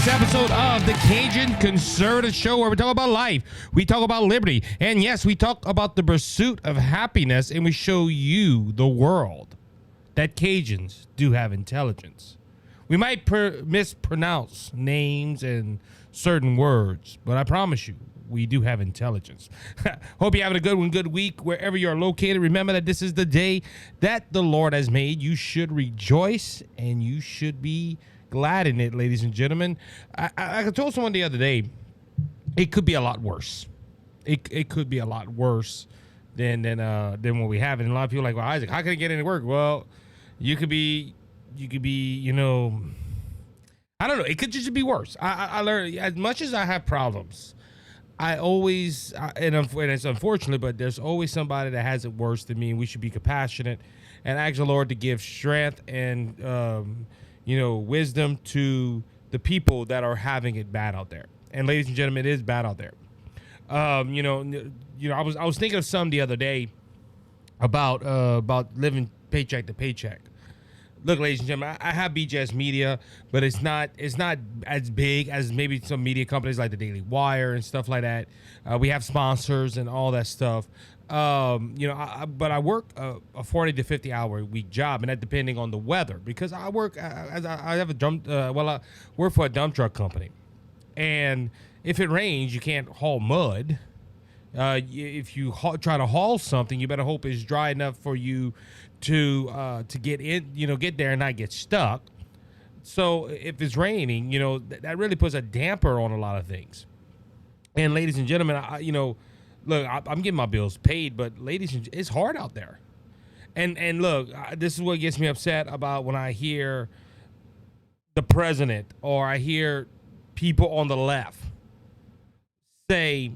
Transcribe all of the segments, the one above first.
episode of the Cajun Conservative Show, where we talk about life, we talk about liberty, and yes, we talk about the pursuit of happiness, and we show you, the world, that Cajuns do have intelligence. We might mispronounce names and certain words, but I promise you, we do have intelligence. Hope you're having a good week wherever you're located. Remember that this is the day that the Lord has made. You should rejoice and you should be glad in it, ladies and gentlemen. I told someone the other day, it could be a lot worse. It could be a lot worse than what we have. And a lot of people are like, well, Isaac, how can I get into work? Well, you could be, you know, I don't know. It could just be worse. I learned, as much as I have problems, I always, and it's unfortunate, but there's always somebody that has it worse than me, and we should be compassionate and ask the Lord to give strength and, wisdom to the people that are having it bad out there. And ladies and gentlemen, it is bad out there. I was thinking of some the other day about living paycheck to paycheck. Look, ladies and gentlemen, I have BJS Media, but it's not as big as maybe some media companies like the Daily Wire and stuff like that. We have sponsors and all that stuff. But I work a 40 to 50 hour a week job, and that depending on the weather, because I work I have I work for a dump truck company, and if it rains, you can't haul mud. If you try to haul something, you better hope it's dry enough for you to get in, get there and not get stuck. So if it's raining, that really puts a damper on a lot of things. And ladies and gentlemen, look, I'm getting my bills paid, but ladies, it's hard out there. And look, this is what gets me upset about when I hear the president or I hear people on the left say,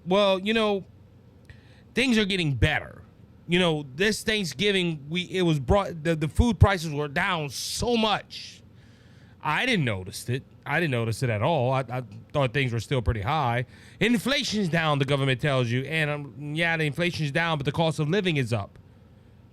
well, things are getting better. This Thanksgiving, the food prices were down so much. I didn't notice it. I didn't notice it at all. I thought things were still pretty high. Inflation's down, the government tells you. And the inflation's down, but the cost of living is up.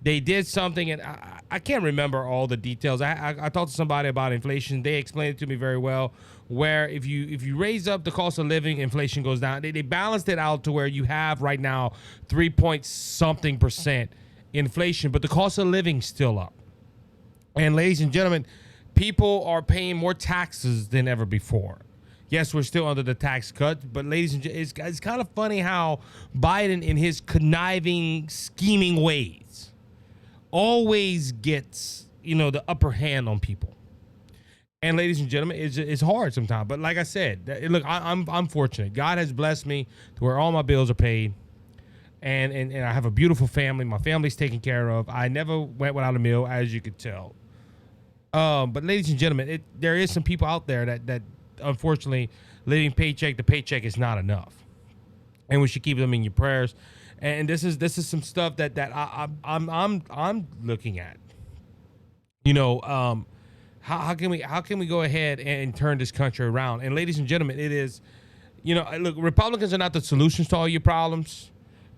They did something, and I can't remember all the details. I talked to somebody about inflation. They explained it to me very well, where if you raise up the cost of living, inflation goes down. They balanced it out to where you have right now 3-point-something% inflation, but the cost of living's still up. And ladies and gentlemen, people are paying more taxes than ever before. Yes, we're still under the tax cut, but ladies and gentlemen, it's kind of funny how Biden, in his conniving, scheming ways, always gets, the upper hand on people. And ladies and gentlemen, it's hard sometimes. But like I said, look, I'm fortunate. God has blessed me to where all my bills are paid. And I have a beautiful family. My family's taken care of. I never went without a meal, as you could tell. But ladies and gentlemen, there is some people out there that unfortunately living paycheck to paycheck is not enough. And we should keep them in your prayers. And this is some stuff that I'm looking at. How can we go ahead and turn this country around? And ladies and gentlemen, it is, look, Republicans are not the solutions to all your problems,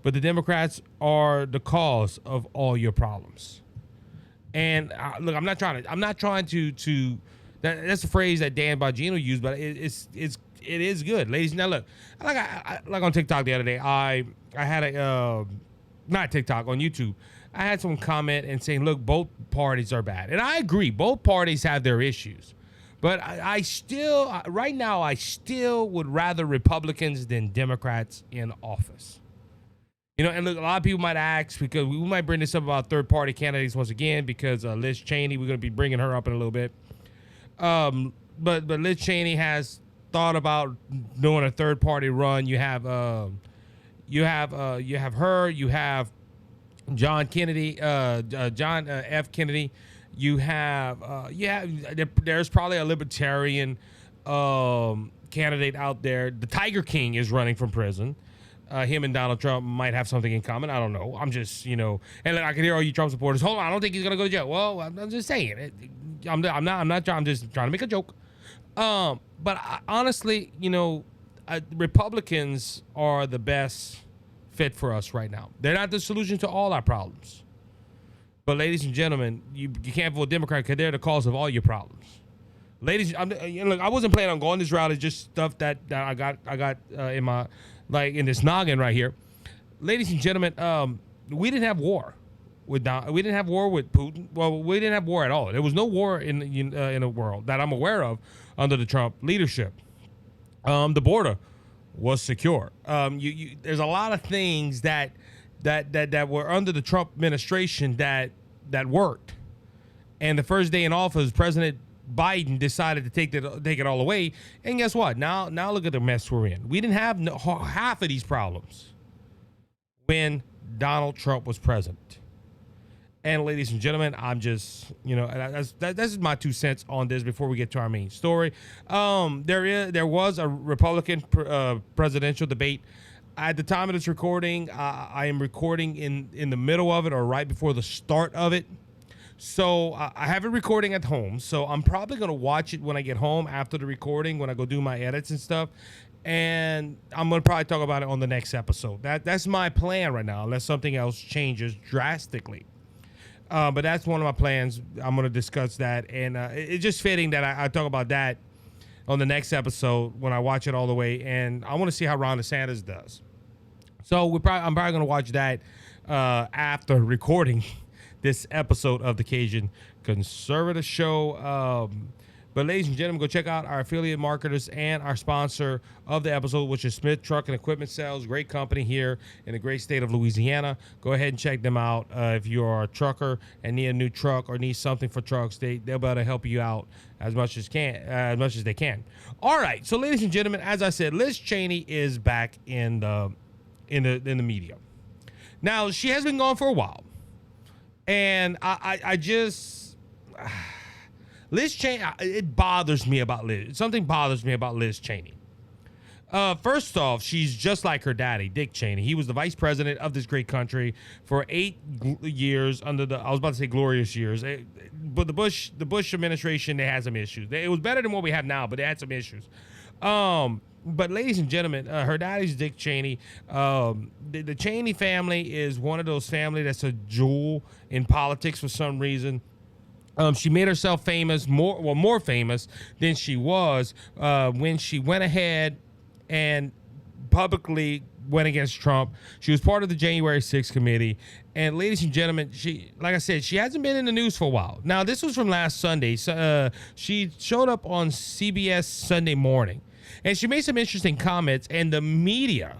but the Democrats are the cause of all your problems. And look, I'm not trying to. That's a phrase that Dan Bongino used, but it is good, ladies. Now look, like on TikTok the other day, I had not TikTok, on YouTube, I had someone comment and saying, look, both parties are bad. And I agree, both parties have their issues. But I still, right now, I still would rather Republicans than Democrats in office. And look, a lot of people might ask, because we might bring this up about third-party candidates once again, because Liz Cheney, we're going to be bringing her up in a little bit. But Liz Cheney has thought about doing a third-party run. You have her, you have John Kennedy, John F. Kennedy. There's probably a libertarian candidate out there. The Tiger King is running from prison. Him and Donald Trump might have something in common. I don't know. I'm just, and look, I can hear all you Trump supporters. Hold on, I don't think he's gonna go to jail. Well, I'm just saying. I'm just trying to make a joke. But honestly, Republicans are the best fit for us right now. They're not the solution to all our problems. But ladies and gentlemen, you can't vote Democrat because they're the cause of all your problems. Ladies, look, I wasn't planning on going this route. It's just stuff that I got in my, like, in this noggin right here. Ladies and gentlemen, we didn't have war we didn't have war with Putin. Well, we didn't have war at all. There was no war in the world that I'm aware of under the Trump leadership. The border was secure. There's a lot of things that were under the Trump administration that worked. And the first day in office, President Biden decided to take it all away. And guess what? Now look at the mess we're in. We didn't have half of these problems when Donald Trump was president. And ladies and gentlemen, I'm just, that's my 2 cents on this before we get to our main story. There was a Republican presidential debate. At the time of this recording, I am recording in the middle of it or right before the start of it. So I have it recording at home. So I'm probably going to watch it when I get home after the recording, when I go do my edits and stuff. And I'm going to probably talk about it on the next episode. That's my plan right now, unless something else changes drastically. But that's one of my plans. I'm going to discuss that. And it's just fitting that I talk about that on the next episode when I watch it all the way. And I want to see how Ron DeSantis does. So I'm probably going to watch that after recording this episode of the Cajun Conservative Show. But ladies and gentlemen, go check out our affiliate marketers and our sponsor of the episode, which is Smith Truck and Equipment Sales. Great company here in the great state of Louisiana. Go ahead and check them out. If you are a trucker and need a new truck or need something for trucks, they'll be able to help you out as much as they can. All right. So ladies and gentlemen, as I said, Liz Cheney is back in the media. Now, she has been gone for a while. And I just, Liz Cheney, it bothers me about Liz. Something bothers me about Liz Cheney. First off, she's just like her daddy, Dick Cheney. He was the vice president of this great country for 8 years under I was about to say glorious years. But the Bush administration, they had some issues. It was better than what we have now, but they had some issues. But ladies and gentlemen, her daddy's Dick Cheney. The Cheney family is one of those families that's a jewel in politics for some reason. She made herself famous, more famous than she was when she went ahead and publicly went against Trump. She was part of the January 6th committee. And ladies and gentlemen, like I said, she hasn't been in the news for a while. Now, this was from last Sunday. She showed up on CBS Sunday morning. And she made some interesting comments, and the media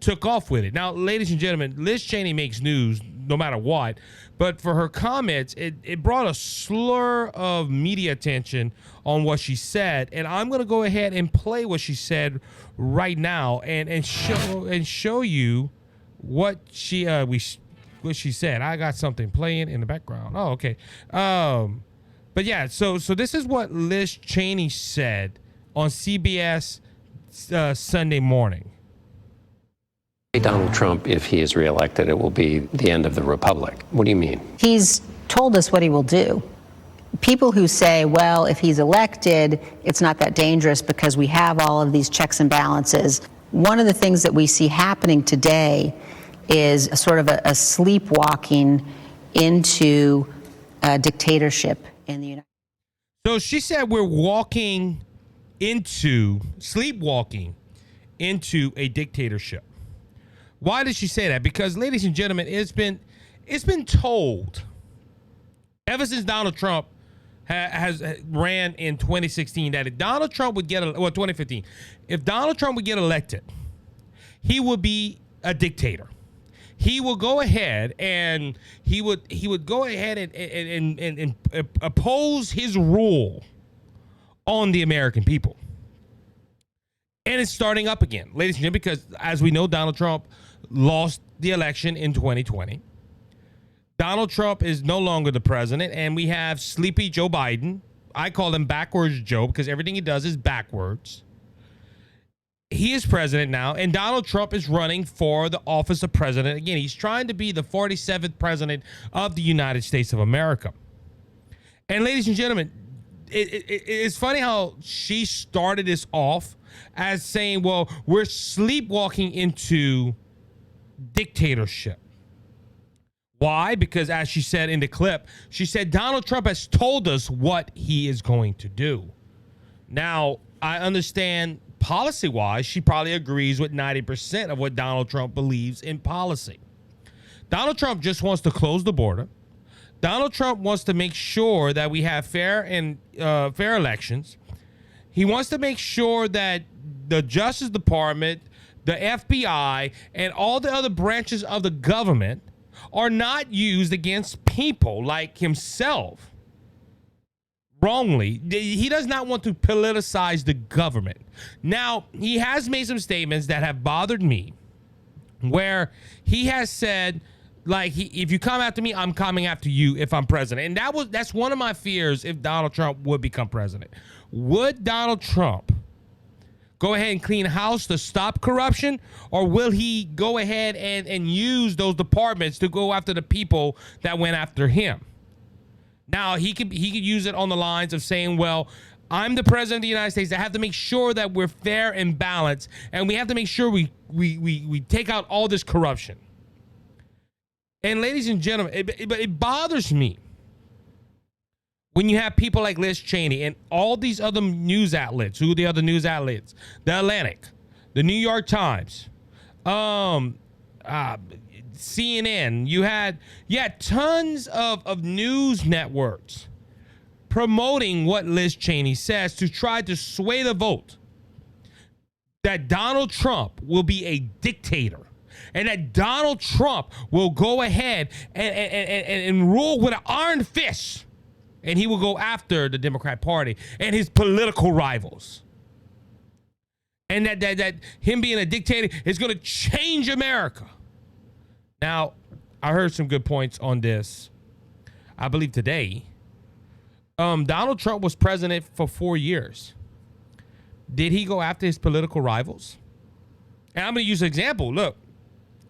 took off with it. Now, ladies and gentlemen, Liz Cheney makes news no matter what, but for her comments, it brought a slur of media attention on what she said, and I'm going to go ahead and play what she said right now and show you what she said. I got something playing in the background. Oh, okay. But yeah, so this is what Liz Cheney said on CBS Sunday morning. Donald Trump, if he is reelected, it will be the end of the republic. What do you mean? He's told us what he will do. People who say, well, if he's elected, it's not that dangerous because we have all of these checks and balances. One of the things that we see happening today is a sort of a sleepwalking into dictatorship in the United States. So she said we're sleepwalking into a dictatorship. Why did she say that? Because, ladies and gentlemen, it's been told ever since Donald Trump has ran in 2016 that if Donald Trump would 2015, if Donald Trump would get elected, he would be a dictator. He will go ahead and he would go ahead and oppose his rule on the American people. And it's starting up again, ladies and gentlemen, because as we know, Donald Trump lost the election in 2020. Donald Trump is no longer the president, and we have sleepy Joe Biden. I call him backwards Joe because everything he does is backwards. He is president now, and Donald Trump is running for the office of president again. He's trying to be the 47th president of the United States of America. And ladies and gentlemen, it's funny how she started this off as saying, well, we're sleepwalking into dictatorship. Why? Because as she said in the clip, she said Donald Trump has told us what he is going to do. Now, I understand policy-wise, she probably agrees with 90% of what Donald Trump believes in policy. Donald Trump just wants to close the border. Donald Trump wants to make sure that we have fair elections. He wants to make sure that the Justice Department, the FBI, and all the other branches of the government are not used against people like himself wrongly. He does not want to politicize the government. Now, he has made some statements that have bothered me, where he has said, like, if you come after me, I'm coming after you if I'm president. And that's one of my fears if Donald Trump would become president. Would Donald Trump go ahead and clean house to stop corruption, or will he go ahead and use those departments to go after the people that went after him? Now, he could use it on the lines of saying, well, I'm the president of the United States. I have to make sure that we're fair and balanced, and we have to make sure we take out all this corruption. And ladies and gentlemen, it bothers me when you have people like Liz Cheney and all these other news outlets. Who are the other news outlets? The Atlantic, the New York Times, CNN. You had tons of news networks promoting what Liz Cheney says to try to sway the vote that Donald Trump will be a dictator, and that Donald Trump will go ahead and rule with an iron fist, and he will go after the Democrat Party and his political rivals. And that him being a dictator is going to change America. Now, I heard some good points on this. I believe today, Donald Trump was president for 4 years. Did he go after his political rivals? And I'm going to use an example. Look,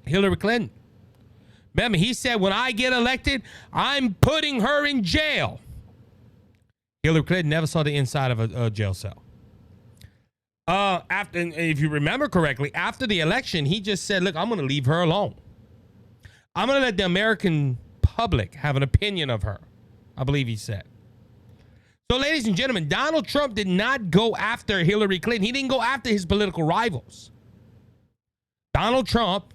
Hillary Clinton. Remember, he said, when I get elected, I'm putting her in jail. Hillary Clinton never saw the inside of a jail cell. If you remember correctly, after the election, he just said, look, I'm going to leave her alone. I'm going to let the American public have an opinion of her, I believe he said. So, ladies and gentlemen, Donald Trump did not go after Hillary Clinton. He didn't go after his political rivals. Donald Trump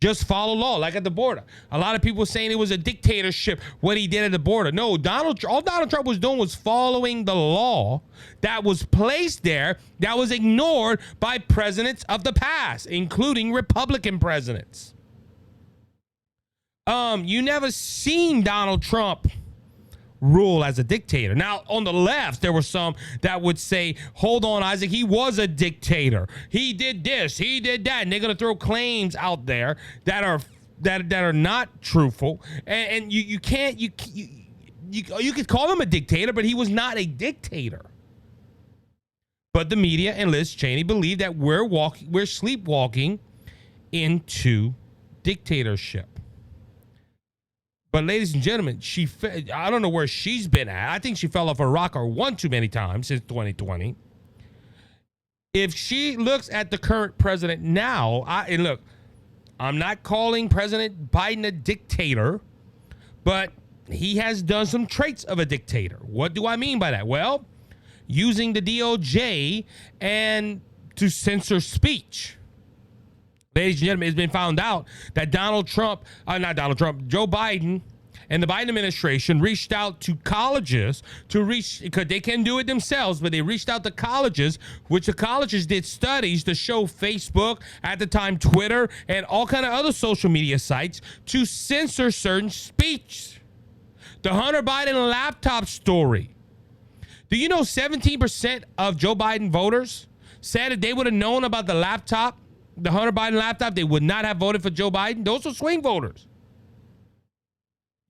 just followed law, like at the border. A lot of people saying it was a dictatorship, what he did at the border. No, all Donald Trump was doing was following the law that was placed there that was ignored by presidents of the past, including Republican presidents. You never seen Donald Trump rule as a dictator. Now, on the left, there were some that would say, hold on, Isaac, he was a dictator. He did this, he did that. And they're going to throw claims out there that are not truthful. And you could call him a dictator, but he was not a dictator. But the media and Liz Cheney believe that we're sleepwalking into dictatorship. But ladies and gentlemen, I don't know where she's been at. I think she fell off a rock or one too many times since 2020. If she looks at the current president now, and look, I'm not calling President Biden a dictator, but he has done some traits of a dictator. What do I mean by that? Well, using the DOJ and to censor speech. Ladies and gentlemen, it's been found out that Joe Biden and the Biden administration reached out to colleges because they can do it themselves, but they reached out to colleges, which the colleges did studies to show Facebook, at the time Twitter, and all kind of other social media sites to censor certain speech. The Hunter Biden laptop story. Do you know 17% of Joe Biden voters said if they would have known about the Hunter Biden laptop, they would not have voted for Joe Biden? Those are swing voters.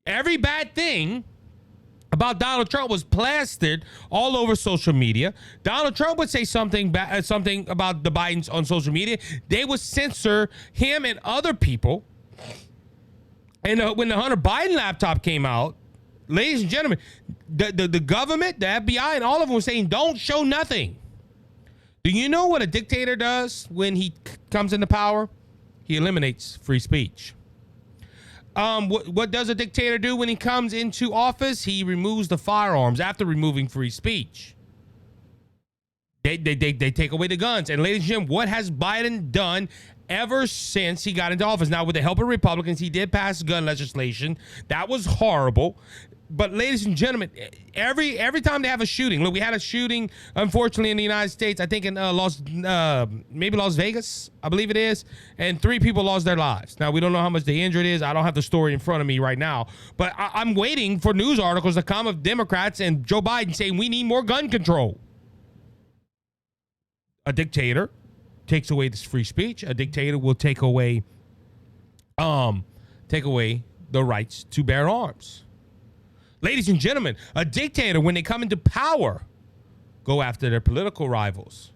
Every bad thing about Donald Trump was plastered all over social media. Donald Trump would say something about the Bidens on social media. They would censor him and other people. And when the Hunter Biden laptop came out, ladies and gentlemen, the government, the FBI, and all of them were saying, don't show nothing. Do you know what a dictator does when he comes into power? He eliminates free speech. What does a dictator do when he comes into office? He removes the firearms after removing free speech. They take away the guns. And ladies and gentlemen, what has Biden done ever since he got into office? Now, with the help of Republicans, he did pass gun legislation. That was horrible. But ladies and gentlemen, every time they have a shooting, look, we had a shooting, unfortunately, in the United States, I think in Las Vegas, I believe it is, and 3 people lost their lives. Now, we don't know how much the injured is. I don't have the story in front of me right now, but I'm waiting for news articles to come of Democrats and Joe Biden saying we need more gun control. A dictator takes away this free speech. A dictator will take away the rights to bear arms. Ladies and gentlemen, a dictator, when they come into power, go after their political rivals.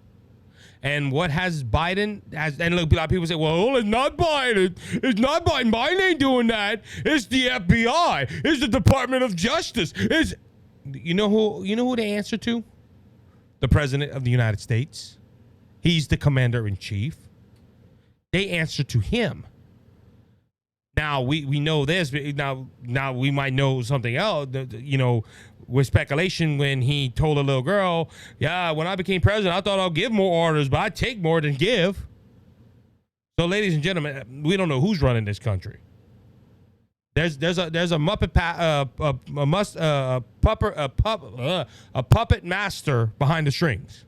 And what has Biden, and look, a lot of people say, well, it's not Biden. It's not Biden. Biden ain't doing that. It's the FBI. It's the Department of Justice. It's, you know who they answer to? The President of the United States. He's the commander-in-chief. They answer to him. Now, we know this, but now we might know something else, with speculation when he told a little girl, yeah, when I became president, I thought I'll give more orders, but I take more than give. So, ladies and gentlemen, we don't know who's running this country. There's a puppet master behind the strings.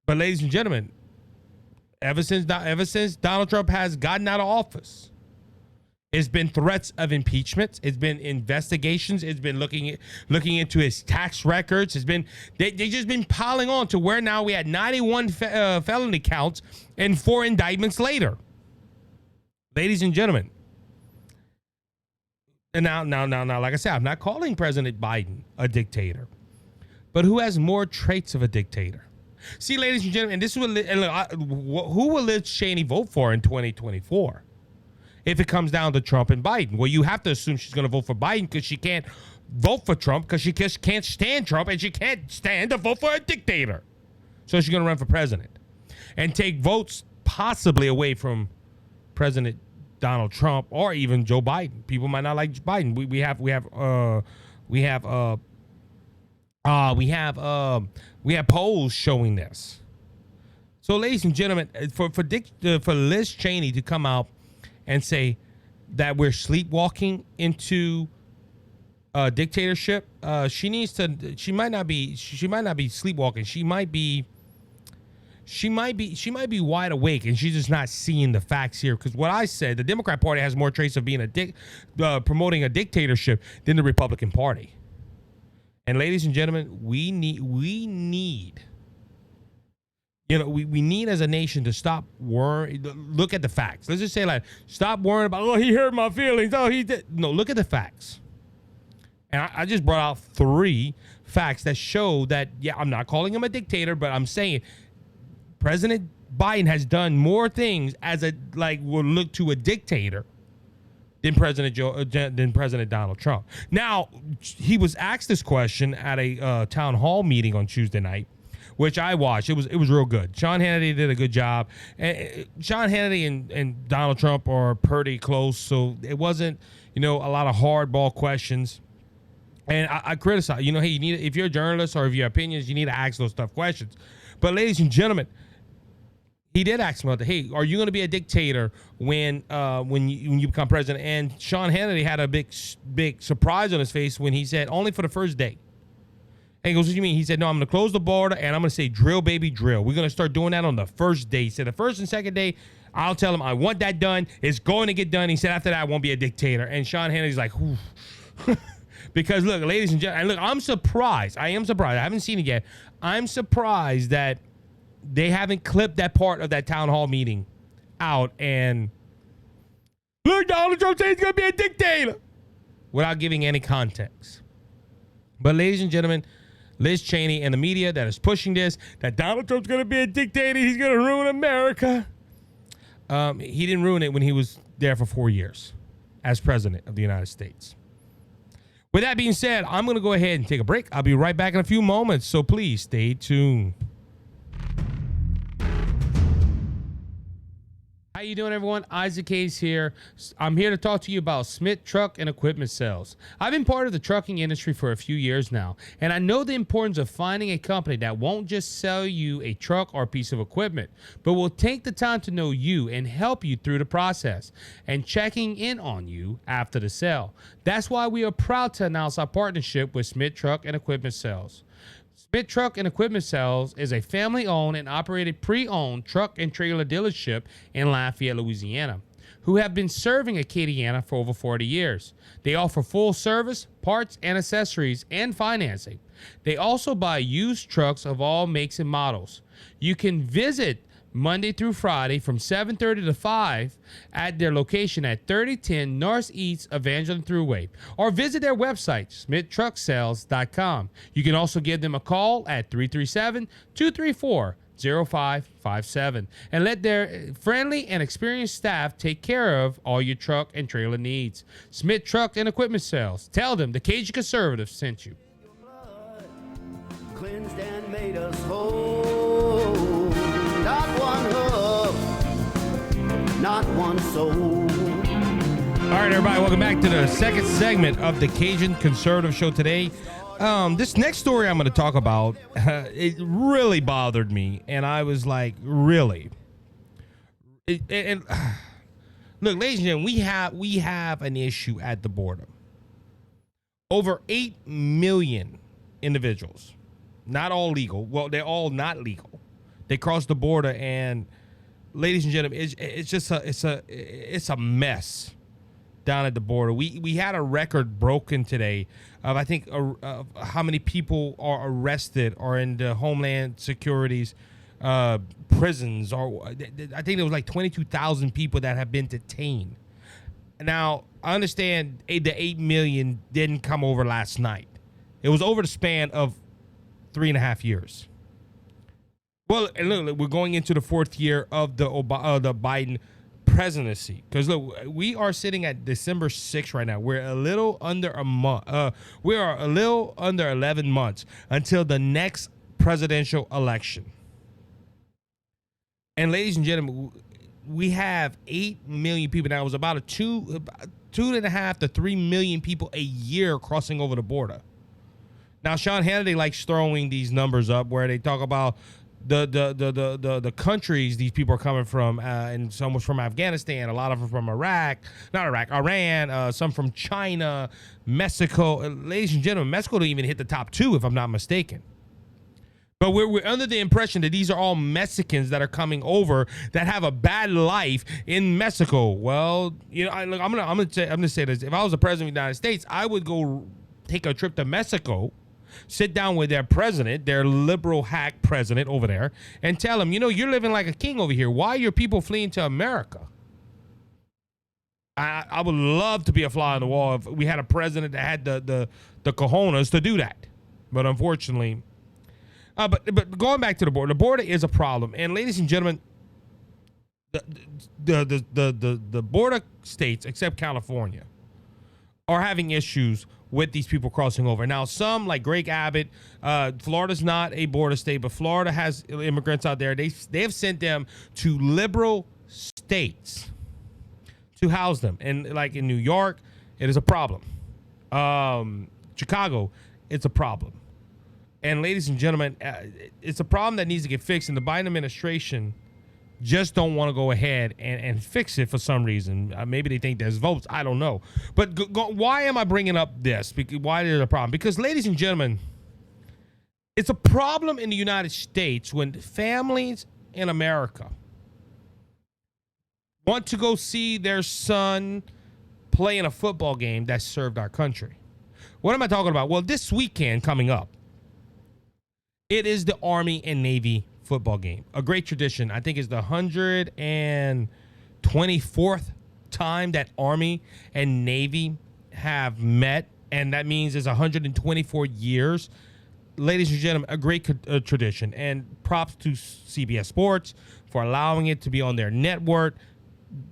But, ladies and gentlemen, ever since Donald Trump has gotten out of office, it's been threats of impeachment. It's been investigations. It's been looking into his tax records. It's been they just been piling on to where now we had 91 felony counts and 4 indictments later. Ladies and gentlemen, and now, like I said, I'm not calling President Biden a dictator, but who has more traits of a dictator? See, ladies and gentlemen, and this is who will Liz Cheney vote for in 2024 if it comes down to Trump and Biden? Well, you have to assume she's going to vote for Biden because she can't vote for Trump because she just can't stand Trump and she can't stand to vote for a dictator. So she's going to run for president and take votes possibly away from President Donald Trump or even Joe Biden. People might not like Biden. We have polls showing this. So, ladies and gentlemen, for Liz Cheney to come out and say that we're sleepwalking into dictatorship, she might not be sleepwalking. She might be wide awake, and she's just not seeing the facts here. Because what I said, the Democrat Party has more traits of being promoting a dictatorship than the Republican Party. And ladies and gentlemen, we need as a nation to stop worrying. Look at the facts. Let's just say, like, stop worrying about, oh, he hurt my feelings. Oh, he did. No, look at the facts. And I just brought out 3 facts that show that, yeah, I'm not calling him a dictator, but I'm saying President Biden has done more things will look to a dictator than President Donald Trump. Now, he was asked this question at a town hall meeting on Tuesday night, which I watched. It was real good. Sean Hannity did a good job. Sean Hannity and Donald Trump are pretty close, so it wasn't, a lot of hardball questions. And I criticize, hey, if you're a journalist or if you have opinions, you need to ask those tough questions. But ladies and gentlemen, he did ask him, hey, are you going to be a dictator when you become president? And Sean Hannity had a big surprise on his face when he said, only for the first day. And he goes, what do you mean? He said, no, I'm going to close the border and I'm going to say, drill, baby, drill. We're going to start doing that on the first day. He said, the first and second day, I'll tell him I want that done. It's going to get done. He said, after that, I won't be a dictator. And Sean Hannity's like, whew. Because, look, ladies and gentlemen, and look, I'm surprised. I am surprised. I haven't seen it yet. I'm surprised that they haven't clipped that part of that town hall meeting out and look, Donald Trump says he's going to be a dictator without giving any context. But ladies and gentlemen, Liz Cheney and the media that is pushing this, that Donald Trump's going to be a dictator, he's going to ruin America. He didn't ruin it when he was there for 4 years as president of the United States. With that being said, I'm going to go ahead and take a break. I'll be right back in a few moments, so please stay tuned. How you doing, everyone? Isaac Hayes here. I'm here to talk to you about Smith Truck and Equipment Sales. I've been part of the trucking industry for a few years now, and I know the importance of finding a company that won't just sell you a truck or a piece of equipment, but will take the time to know you and help you through the process and checking in on you after the sale. That's why we are proud to announce our partnership with Smith Truck and Equipment Sales. Smith Truck and Equipment Sales is a family-owned and operated pre-owned truck and trailer dealership in Lafayette, Louisiana, who have been serving Acadiana for over 40 years. They offer full service, parts and accessories, and financing. They also buy used trucks of all makes and models. You can visit Monday through Friday from 7:30 to 5 at their location at 3010 Northeast Evangeline Thruway, or visit their website, smithtrucksales.com. You can also give them a call at 337-234-0557 and let their friendly and experienced staff take care of all your truck and trailer needs. Smith Truck and Equipment Sales. Tell them the Cajun Conservative sent you. Cleansed and made us whole. Not one hub, not one soul. All right, everybody, welcome back to the second segment of the Cajun Conservative Show today. This next story I'm going to talk about, it really bothered me, and I was like, really? Look, ladies and gentlemen, we have an issue at the border. Over 8 million individuals, not all legal. Well, they're all not legal. They cross the border, and ladies and gentlemen, it's a mess down at the border. We had a record broken today of, I think, how many people are arrested or in the Homeland Security's prisons. Or I think there was like 22,000 people that have been detained. Now, I understand the 8 million didn't come over last night. It was over the span of 3.5 years. Well, and look, we're going into the fourth year of the Biden presidency. Because look, we are sitting at December 6th right now. We're a little under a month. We are a little under 11 months until the next presidential election. And ladies and gentlemen, we have 8 million people now. It was about 2.5 to 3 million people a year crossing over the border. Now, Sean Hannity likes throwing these numbers up where they talk about the countries these people are coming from, and some was from Afghanistan, a lot of them from Iran, some from China, Mexico. Ladies and gentlemen, Mexico didn't even hit the top 2, if I'm not mistaken. But we're under the impression that these are all Mexicans that are coming over that have a bad life in Mexico. Well, you know, I'm gonna say this: if I was the president of the United States, I would go take a trip to Mexico, sit down with their president, their liberal hack president over there, and tell them, you know, you're living like a king over here. Why are your people fleeing to America? I would love to be a fly on the wall if we had a president that had the cojones to do that. But unfortunately, but going back to the border is a problem. And ladies and gentlemen, the border states, except California, are having issues with these people crossing over. Now, some, like Greg Abbott, Florida's not a border state, but Florida has immigrants out there. They have sent them to liberal states to house them. And like in New York, it is a problem. Chicago, it's a problem. And ladies and gentlemen, it's a problem that needs to get fixed. And the Biden administration just don't want to go ahead and fix it for some reason. Maybe they think there's votes. I don't know. But why am I bringing up this? Why is it a problem? Because, ladies and gentlemen, it's a problem in the United States when families in America want to go see their son play in a football game that served our country. What am I talking about? Well, this weekend coming up, it is the Army and Navy football game. A great tradition. I think it's the 124th time that Army and Navy have met, and that means it's 124 years. Ladies and gentlemen, a great tradition, and props to CBS Sports for allowing it to be on their network.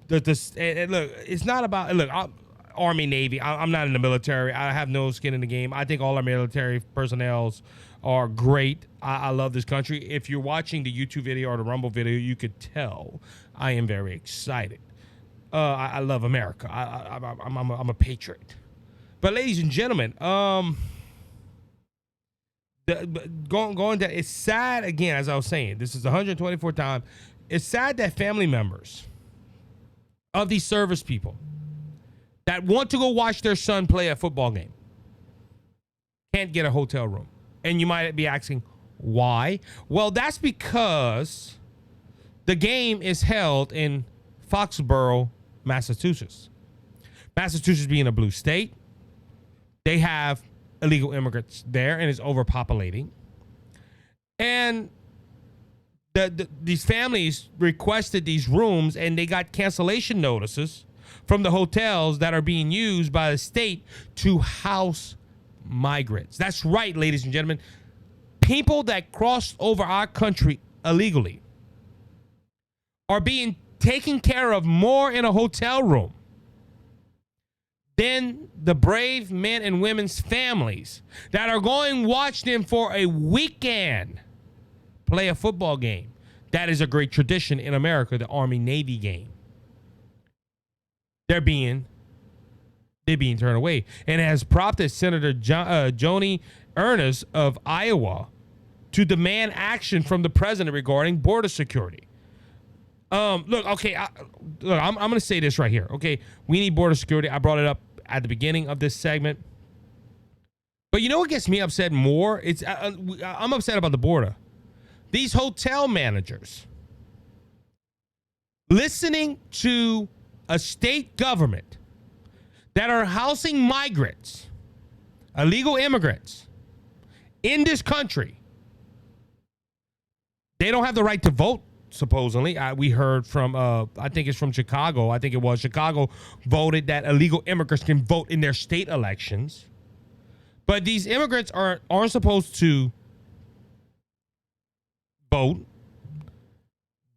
And look, it's not about, look, Army, Navy. I'm not in the military. I have no skin in the game. I think all our military personnel are great. I love this country. If you're watching the YouTube video or the Rumble video, you could tell I am very excited. I love America. I'm a patriot. But ladies and gentlemen, going to, it's sad again, as I was saying, this is the 124th time. It's sad that family members of these service people that want to go watch their son play a football game can't get a hotel room. And you might be asking, why? Well, that's because the game is held in Foxborough, Massachusetts. Massachusetts being a blue state, they have illegal immigrants there and it's overpopulating. And these families requested these rooms and they got cancellation notices from the hotels that are being used by the state to house migrants. That's right, ladies and gentlemen. People that crossed over our country illegally are being taken care of more in a hotel room than the brave men and women's families that are going to watch them for a weekend play a football game. That is a great tradition in America, the Army-Navy game. They're being turned away. And it has prompted Senator Joni Ernst of Iowa to demand action from the president regarding border security. Look, okay, I'm going to say this right here, okay? We need border security. I brought it up at the beginning of this segment. But you know what gets me upset more? I'm upset about the border. These hotel managers listening to a state government that are housing migrants, illegal immigrants in this country. They don't have the right to vote, supposedly. We heard from, I think it's from Chicago. I think it was Chicago voted that illegal immigrants can vote in their state elections. But these immigrants aren't supposed to vote.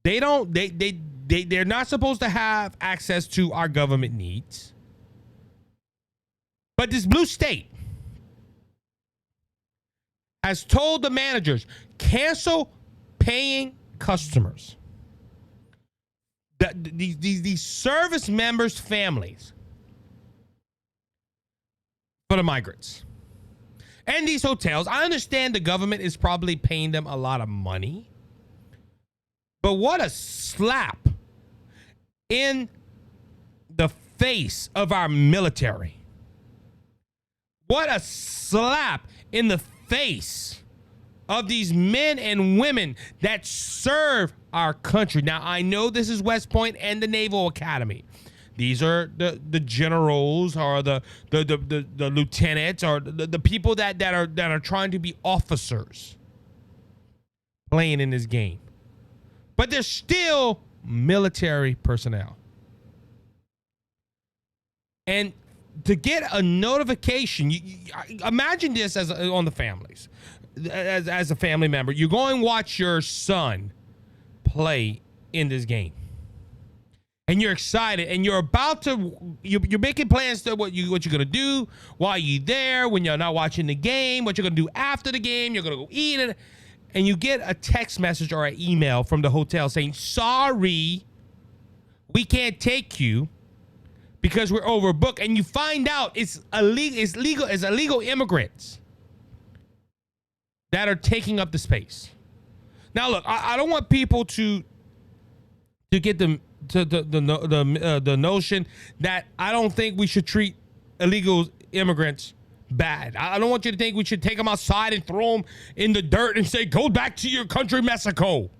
They're not supposed to have access to our government needs. But this blue state has told the managers, cancel paying customers. These service members' families for the migrants. And these hotels, I understand the government is probably paying them a lot of money. But what a slap in the face of our military. What a slap in the face of these men and women that serve our country. Now, I know this is West Point and the Naval Academy. These are the generals or the lieutenants or the people that are trying to be officers playing in this game. But they're still military personnel. And to get a notification, imagine this as on the families, as a family member, you go and watch your son play in this game, and you're excited, and you're about to, you're making plans to what you're gonna do while you're there, when you're not watching the game, what you're gonna do after the game, you're gonna go eat it, and you get a text message or an email from the hotel saying, sorry, we can't take you because we're overbooked, and you find out it's illegal immigrants that are taking up the space. Now, look, I don't want people to get them to the notion that I don't think we should treat illegal immigrants bad. I don't want you to think we should take them outside and throw them in the dirt and say, go back to your country, Mexico.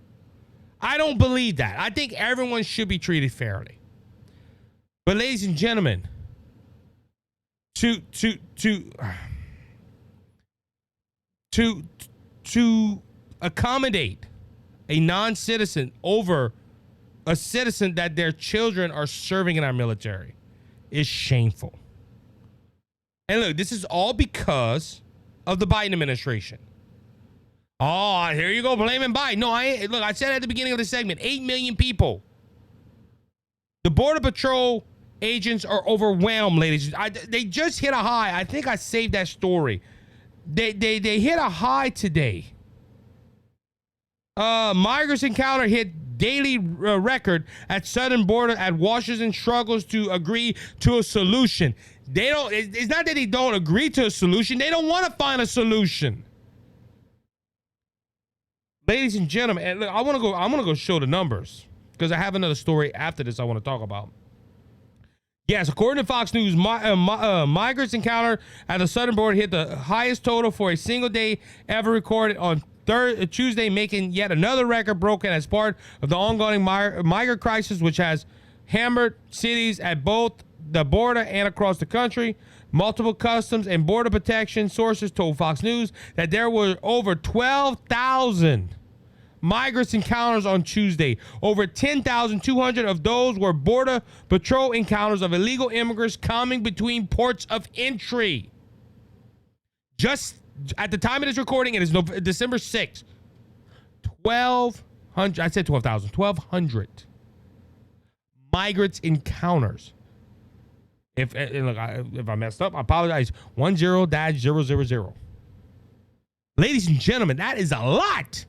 I don't believe that. I think everyone should be treated fairly. But ladies and gentlemen, to accommodate a non-citizen over a citizen that their children are serving in our military is shameful. And look, this is all because of the Biden administration. Oh, here you go, blaming Biden. No, I said at the beginning of the segment, 8 million people. The Border Patrol agents are overwhelmed, ladies. They just hit a high. I think I saved that story. They hit a high today. Migrants encounter hit daily record at southern border as Washington struggles to agree to a solution. They don't. It's not that they don't agree to a solution. They don't want to find a solution. Ladies and gentlemen, and look, I'm gonna go show the numbers because I have another story after this I want to talk about. Yes, according to Fox News, migrants encounter at the southern border hit the highest total for a single day ever recorded on Tuesday, making yet another record broken as part of the ongoing migrant crisis, which has hammered cities at both the border and across the country. Multiple customs and border protection sources told Fox News that there were over 12,000 migrants encounters on Tuesday. Over 10,200 of those were Border Patrol encounters of illegal immigrants coming between ports of entry. Just at the time of this recording, it is December 6th. 1,200, I said 12,000, 1,200 migrants encounters. If I messed up, I apologize. 10-000. Ladies and gentlemen, that is a lot.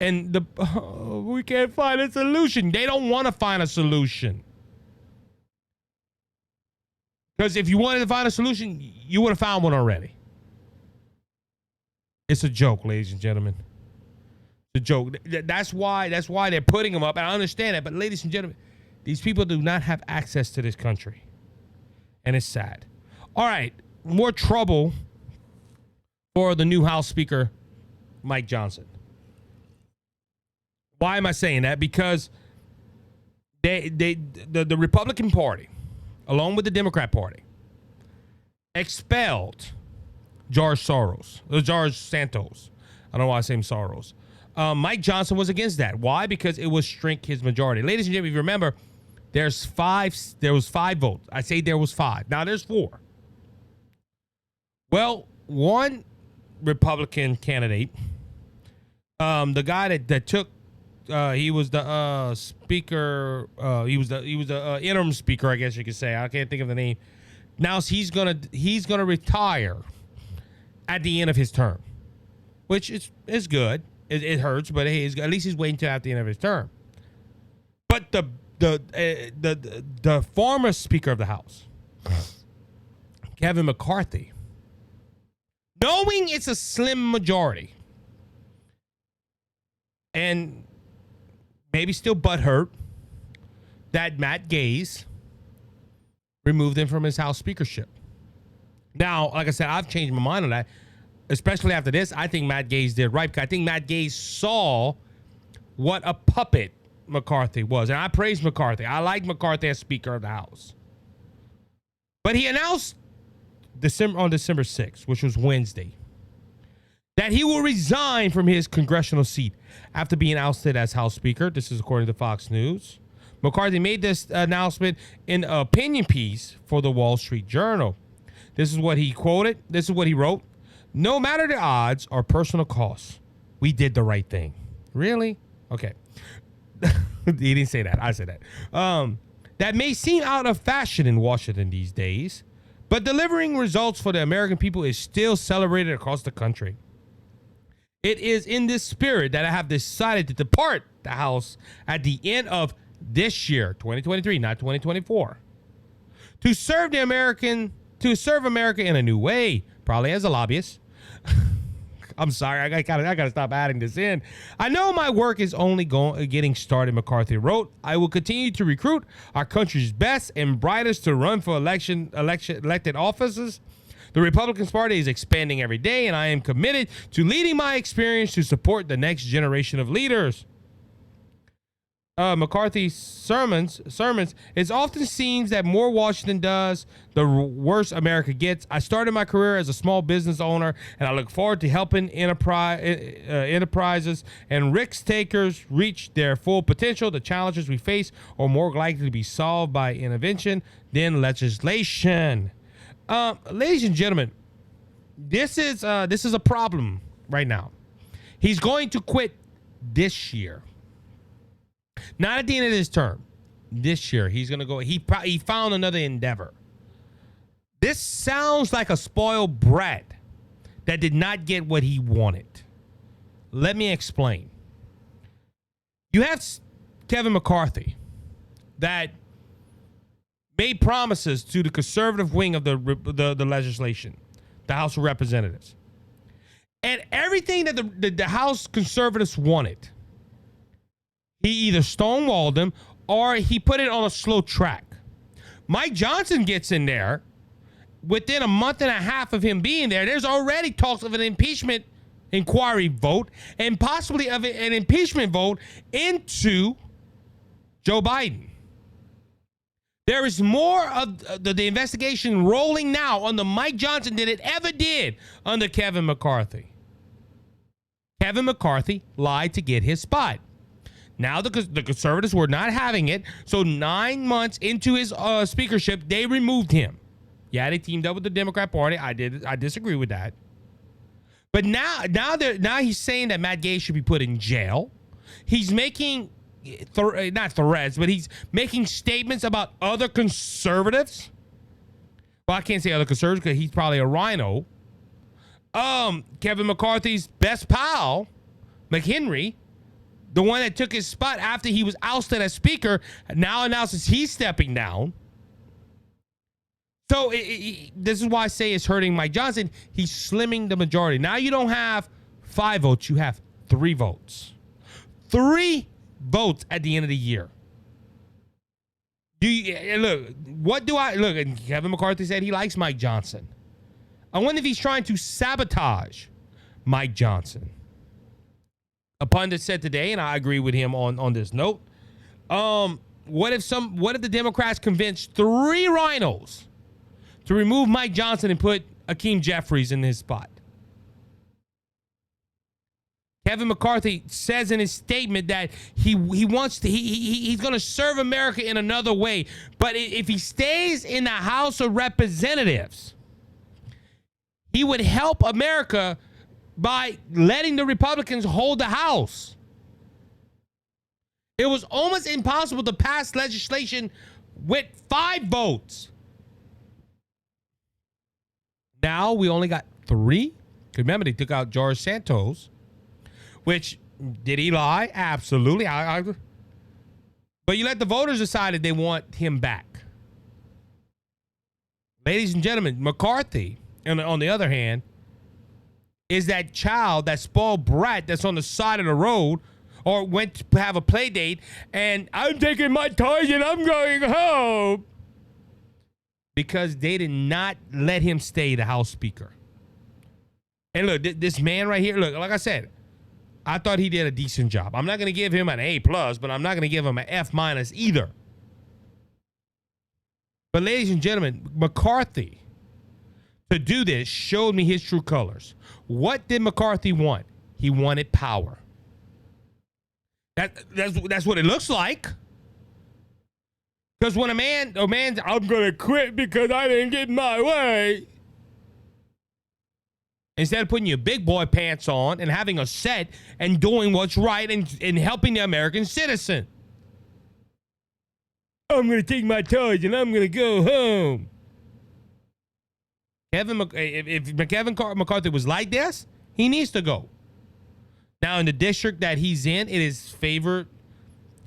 And we can't find a solution. They don't want to find a solution. Because if you wanted to find a solution, you would have found one already. It's a joke, ladies and gentlemen. It's a joke. That's why they're putting them up. And I understand that. But ladies and gentlemen, these people do not have access to this country. And it's sad. All right. More trouble for the new House Speaker, Mike Johnson. Why am I saying that? Because the Republican Party, along with the Democrat Party, expelled George Santos. I don't know why I say Soros. Mike Johnson was against that. Why? Because it would shrink his majority. Ladies and gentlemen, if you remember, there was 5 votes. I say there was 5. Now there's 4. Well, one Republican candidate, the guy that took, he was the speaker. He was the interim speaker, I guess you could say. I can't think of the name. Now he's gonna retire at the end of his term, which is good. It hurts, but hey, at least he's waiting till after the end of his term. But the former Speaker of the House, Kevin McCarthy, knowing it's a slim majority, and maybe still butthurt that Matt Gaetz removed him from his House speakership. Now, like I said, I've changed my mind on that, especially after this. I think Matt Gaetz did right, because I think Matt Gaetz saw what a puppet McCarthy was. And I praise McCarthy. I like McCarthy as Speaker of the House. But he announced on December 6th, which was Wednesday, that he will resign from his congressional seat after being ousted as House Speaker. This is according to Fox News. McCarthy made this announcement in an opinion piece for the Wall Street Journal. This is what he quoted. This is what he wrote. "No matter the odds or personal costs, we did the right thing." Really? Okay. He didn't say that. I said that. That may seem out of fashion in Washington these days, but delivering results for the American people is still celebrated across the country. It is in this spirit that I have decided to depart the House at the end of this year, 2023, not 2024, to serve America in a new way, probably as a lobbyist. I'm sorry, I gotta stop adding this in. "I know my work is only getting started," McCarthy wrote. "I will continue to recruit our country's best and brightest to run for elected offices. The Republican Party is expanding every day, and I am committed to leading my experience to support the next generation of leaders." McCarthy's sermons, it often seems that more Washington does, the worse America gets. "I started my career as a small business owner, and I look forward to helping enterprises and risk takers reach their full potential. The challenges we face are more likely to be solved by intervention than legislation." Ladies and gentlemen, this is a problem right now. He's going to quit this year. Not at the end of this term. this year he's going to go. He found another endeavor. This sounds like a spoiled brat that did not get what he wanted. Let me explain. You have Kevin McCarthy that made promises to the conservative wing of the legislation, the House of Representatives. And everything that the House conservatives wanted, he either stonewalled them or he put it on a slow track. Mike Johnson gets in there. Within a month and a half of him being there, there's already talks of an impeachment inquiry vote and possibly of an impeachment vote into Joe Biden. There is more of the investigation rolling now under Mike Johnson than it ever did under Kevin McCarthy. Kevin McCarthy lied to get his spot. Now the conservatives were not having it, so 9 months into his speakership, they removed him. Yeah, they teamed up with the Democrat Party. I disagree with that. But now he's saying that Matt Gaetz should be put in jail. He's making not threats, but he's making statements about other conservatives. Well, I can't say other conservatives because he's probably a rhino. Kevin McCarthy's best pal, McHenry, the one that took his spot after he was ousted as speaker, now announces he's stepping down. So this is why I say it's hurting Mike Johnson. He's slimming the majority. Now you don't have 5 votes. You have 3 votes. 3 votes at the end of the year. Look, and Kevin McCarthy said he likes Mike Johnson. I wonder if he's trying to sabotage Mike Johnson. A pundit said today, and I agree with him on this note, what if the Democrats convinced 3 rhinos to remove Mike Johnson and put Hakeem Jeffries in his spot? Kevin McCarthy says in his statement that he's going to serve America in another way. But if he stays in the House of Representatives, he would help America by letting the Republicans hold the House. It was almost impossible to pass legislation with 5 votes. Now we only got 3. Remember, they took out George Santos, which, did he lie? Absolutely. But you let the voters decide that they want him back. Ladies and gentlemen, McCarthy, on the other hand, is that child, that spoiled brat that's on the side of the road or went to have a play date and I'm taking my toys and I'm going home. Because they did not let him stay the House Speaker. And look, this man right here, look, like I said, I thought he did a decent job. I'm not going to give him an A+, but I'm not going to give him an F- either. But ladies and gentlemen, McCarthy, to do this, showed me his true colors. What did McCarthy want? He wanted power. That's what it looks like. Because when a man's, I'm going to quit because I didn't get my way. Instead of putting your big boy pants on and having a set and doing what's right and helping the American citizen. I'm going to take my toys and I'm going to go home. If Kevin McCarthy was like this, he needs to go. Now, in the district that he's in, it is favored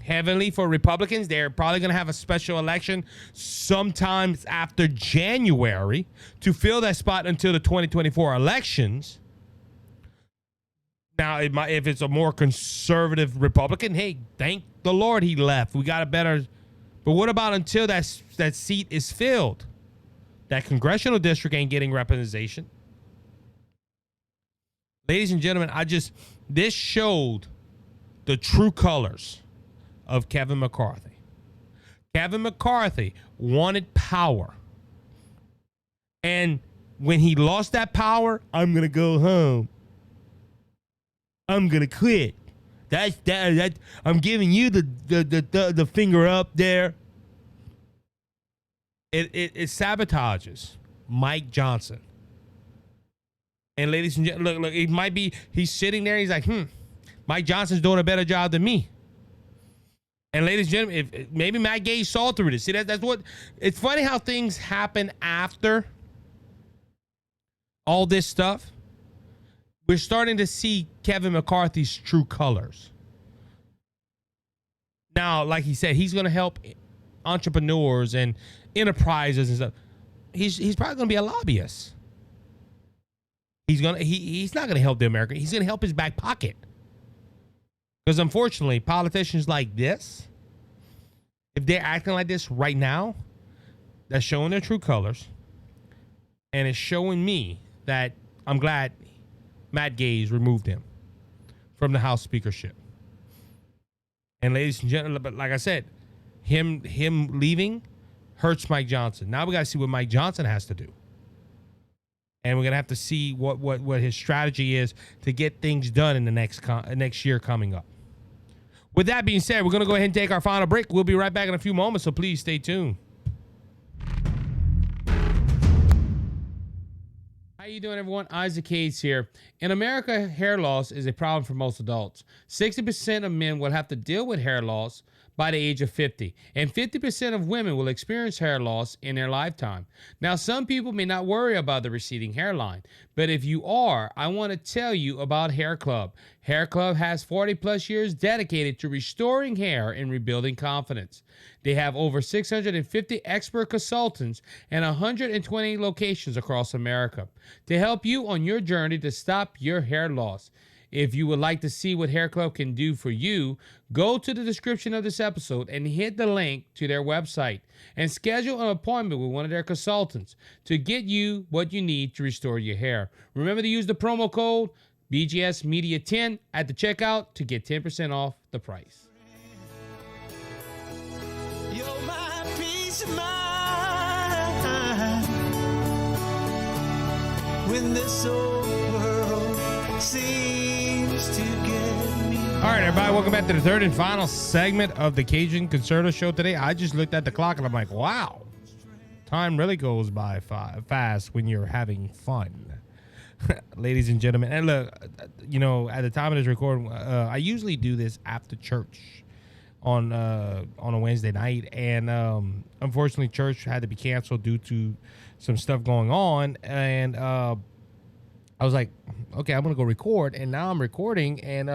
heavily for Republicans. They're probably going to have a special election sometimes after January to fill that spot until the 2024 elections. Now, if it's a more conservative Republican, hey, thank the Lord he left. We got a better. But what about until that seat is filled? That congressional district ain't getting representation. Ladies and gentlemen, this showed the true colors of Kevin McCarthy. Kevin McCarthy wanted power. And when he lost that power, I'm going to go home. I'm going to quit. That I'm giving you the finger up there. It sabotages Mike Johnson. And ladies and gentlemen, look, it might be he's sitting there, he's like, Mike Johnson's doing a better job than me. And ladies and gentlemen, if maybe Matt Gaetz saw through this. See, that's what, it's funny how things happen after all this stuff. We're starting to see Kevin McCarthy's true colors. Now, like he said, he's going to help entrepreneurs and enterprises and stuff. He's probably going to be a lobbyist. He's not going to help the American. He's going to help his back pocket. Because unfortunately, politicians like this, if they're acting like this right now, that's showing their true colors. And it's showing me that I'm glad Matt Gaetz removed him from the House speakership. And ladies and gentlemen, but like I said, him leaving hurts Mike Johnson. Now we got to see what Mike Johnson has to do. And we're going to have to see what his strategy is to get things done in the next year coming up. With that being said, we're going to go ahead and take our final break. We'll be right back in a few moments, so please stay tuned. How you doing, everyone? Isaac Hayes here. In America, hair loss is a problem for most adults. 60% of men will have to deal with hair loss by the age of 50, and 50% of women will experience hair loss in their lifetime. Now, some people may not worry about the receding hairline, but if you are, I want to tell you about HairClub. HairClub has 40 plus years dedicated to restoring hair and rebuilding confidence. They have over 650 expert consultants and 120 locations across America to help you on your journey to stop your hair loss. If you would like to see what HairClub can do for you, go to the description of this episode and hit the link to their website and schedule an appointment with one of their consultants to get you what you need to restore your hair. Remember to use the promo code BGSmedia10 at the checkout to get 10% off the price. You're my peace of mind when this old world seems to get me. All right, everybody, welcome back to the third and final segment of the Cajun Conservative Show today. I just looked at the clock and I'm like, wow, time really goes by fast when you're having fun. Ladies and gentlemen, and look, you know, at the time of this recording, I usually do this after church on a Wednesday night, and unfortunately, church had to be canceled due to some stuff going on, and I was like, okay, I'm gonna go record, and now I'm recording, and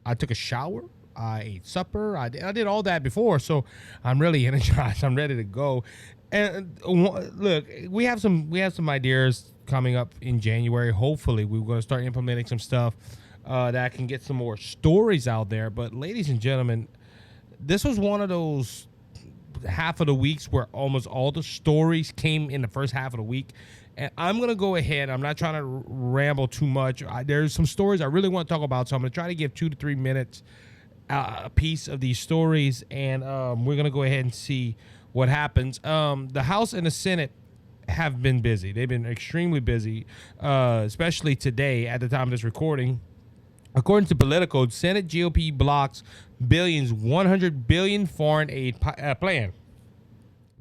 I took a shower, I ate supper, I did all that before, so I'm really energized. I'm ready to go. And look, we have some ideas coming up in January. Hopefully, we're going to start implementing some stuff that can get some more stories out there. But ladies and gentlemen, this was one of those half of the weeks where almost all the stories came in the first half of the week. And I'm going to go ahead. I'm not trying to ramble too much. There's some stories I really want to talk about, so I'm going to try to give 2 to 3 minutes a piece of these stories, and we're going to go ahead and see what happens. The House and the Senate have been busy. They've been extremely busy, especially today at the time of this recording. According to Politico, Senate GOP blocks $100 billion foreign aid plan.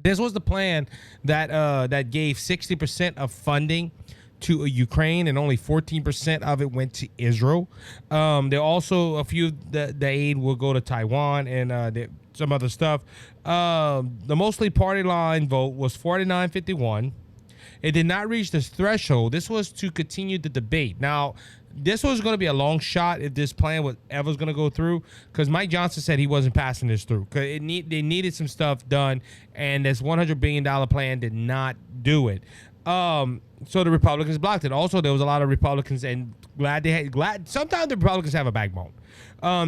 This was the plan that gave 60% of funding to Ukraine, and only 14% of it went to Israel. There also a few the aid will go to Taiwan and some other stuff. The mostly party line vote was 49-51. It did not reach this threshold. This was to continue the debate. Now, this was going to be a long shot if this plan was ever going to go through, because Mike Johnson said he wasn't passing this through because they needed some stuff done, and this $100 billion plan did not do it. So the Republicans blocked it. Also, there was a lot of Republicans, and sometimes the Republicans have a backbone.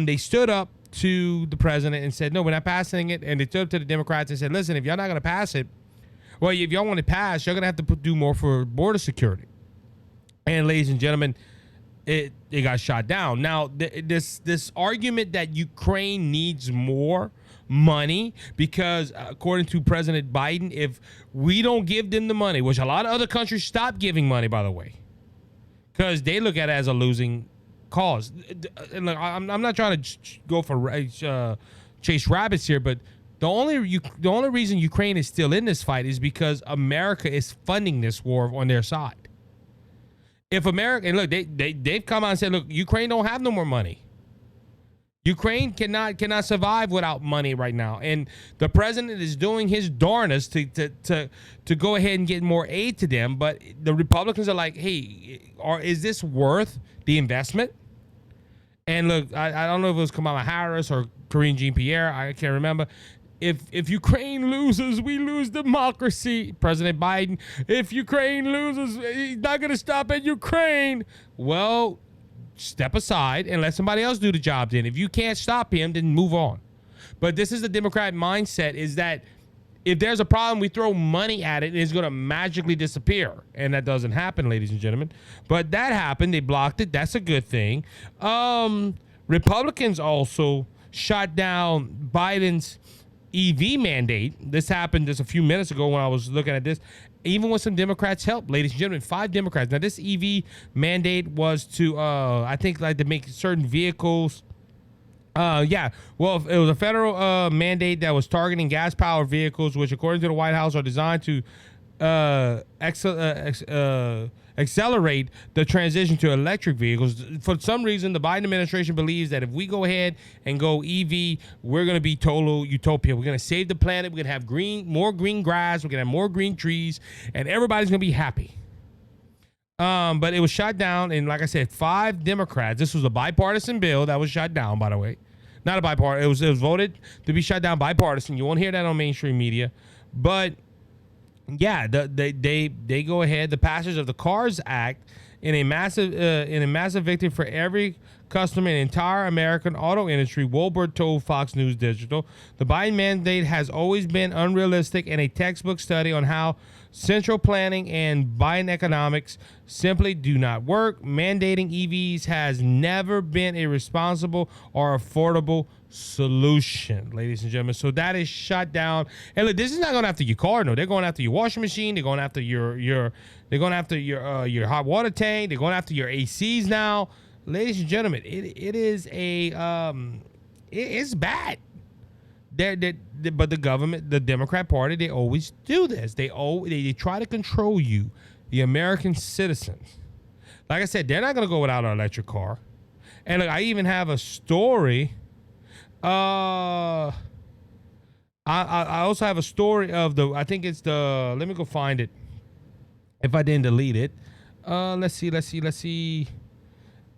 They stood up to the president and said, no, we're not passing it. And they stood up to the Democrats and said, listen, if y'all not going to pass it, well, if y'all want to pass, you're going to have to do more for border security. And ladies and gentlemen, it got shot down. Now, this argument that Ukraine needs more money because, according to President Biden, if we don't give them the money, which a lot of other countries stopped giving money, by the way, because they look at it as a losing cause. And look, I'm not trying to go for chase rabbits here, but the only reason Ukraine is still in this fight is because America is funding this war on their side. If America, and look, they've come out and said, look, Ukraine don't have no more money. Ukraine cannot survive without money right now, and the president is doing his darnest to go ahead and get more aid to them. But the Republicans are like, hey, is this worth the investment? And look, I don't know if it was Kamala Harris or Karine Jean-Pierre. I can't remember. If Ukraine loses, we lose democracy. President Biden, if Ukraine loses, he's not going to stop at Ukraine. Well, step aside and let somebody else do the job then. If you can't stop him, then move on. But this is the Democrat mindset, is that if there's a problem, we throw money at it and it's going to magically disappear. And that doesn't happen, ladies and gentlemen. But that happened. They blocked it. That's a good thing. Republicans also shot down Biden's EV mandate. This happened just a few minutes ago when I was looking at this. Even with some Democrats' help, ladies and gentlemen, 5 Democrats. Now, this EV mandate was to, I think, like to make certain vehicles. Well, it was a federal mandate that was targeting gas-powered vehicles, which, according to the White House, are designed to accelerate the transition to electric vehicles. For some reason, the Biden administration believes that if we go ahead and go EV, we're going to be total utopia. We're going to save the planet. We're going to have more green grass. We're going to have more green trees, and everybody's going to be happy. But it was shot down, and like I said, 5 Democrats. This was a bipartisan bill that was shot down, by the way. Not a bipartisan. It was voted to be shot down bipartisan. You won't hear that on mainstream media, but yeah, they go ahead. The passage of the CARS Act in a massive victory for every customer in the entire American auto industry, Wolbert told Fox News Digital. The Biden mandate has always been unrealistic and a textbook study on how central planning and Biden economics simply do not work. Mandating EVs has never been a responsible or affordable solution, ladies and gentlemen. So that is shut down. And look, this is not going after your car. No, they're going after your washing machine. They're going after your hot water tank. They're going after your ACs now, ladies and gentlemen. It's bad. But the government, the Democrat Party, they always do this. They try to control you, the American citizens. Like I said, they're not going to go without an electric car. And look, I even have a story. I also have a story of I think it's let me go find it if I didn't delete it. Let's see.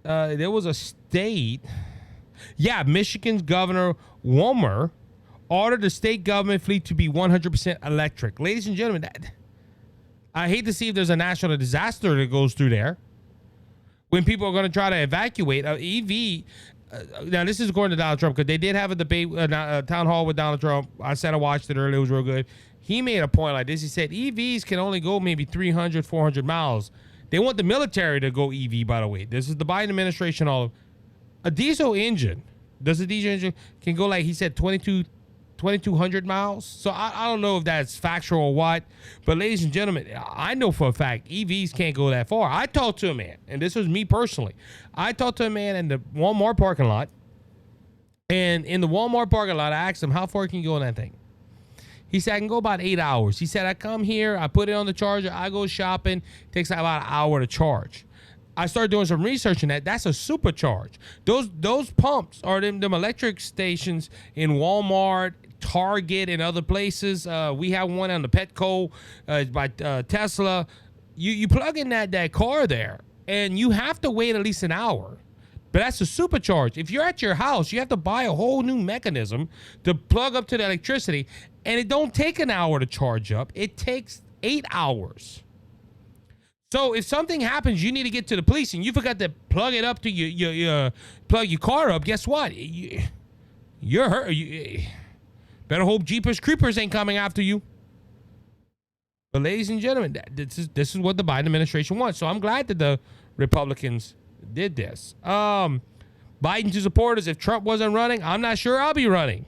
There was a state. Yeah, Michigan's Governor Whitmer ordered the state government fleet to be 100% electric. Ladies and gentlemen, I hate to see if there's a national disaster that goes through there when people are going to try to evacuate. EV, now this is according to Donald Trump, because they did have a debate, town hall with Donald Trump. I said I watched it earlier. It was real good. He made a point like this. He said EVs can only go maybe 300, 400 miles. They want the military to go EV, by the way. This is the Biden administration. A diesel engine, does a diesel engine can go, like he said, 2,200 miles. So I don't know if that's factual or what, but ladies and gentlemen, I know for a fact EVs can't go that far. I talked to a man, and this was me personally. I talked to a man in the Walmart parking lot, and in the Walmart parking lot, I asked him, how far can you go in that thing? He said, I can go about 8 hours. He said, I come here, I put it on the charger, I go shopping, it takes about an hour to charge. I started doing some research on that. That's a supercharge. Those pumps are them electric stations in Walmart, Target, and other places. We have one on the Petco by Tesla. You plug in that car there, and you have to wait at least an hour. But that's a supercharge. If you're at your house, you have to buy a whole new mechanism to plug up to the electricity, and it don't take an hour to charge up. It takes 8 hours. So if something happens, you need to get to the police, and you forgot to plug it up to plug your car up. Guess what? You're hurt. Better hope Jeepers Creepers ain't coming after you. But ladies and gentlemen, this is what the Biden administration wants. So I'm glad that the Republicans did this. Biden to supporters, if Trump wasn't running, I'm not sure I'll be running.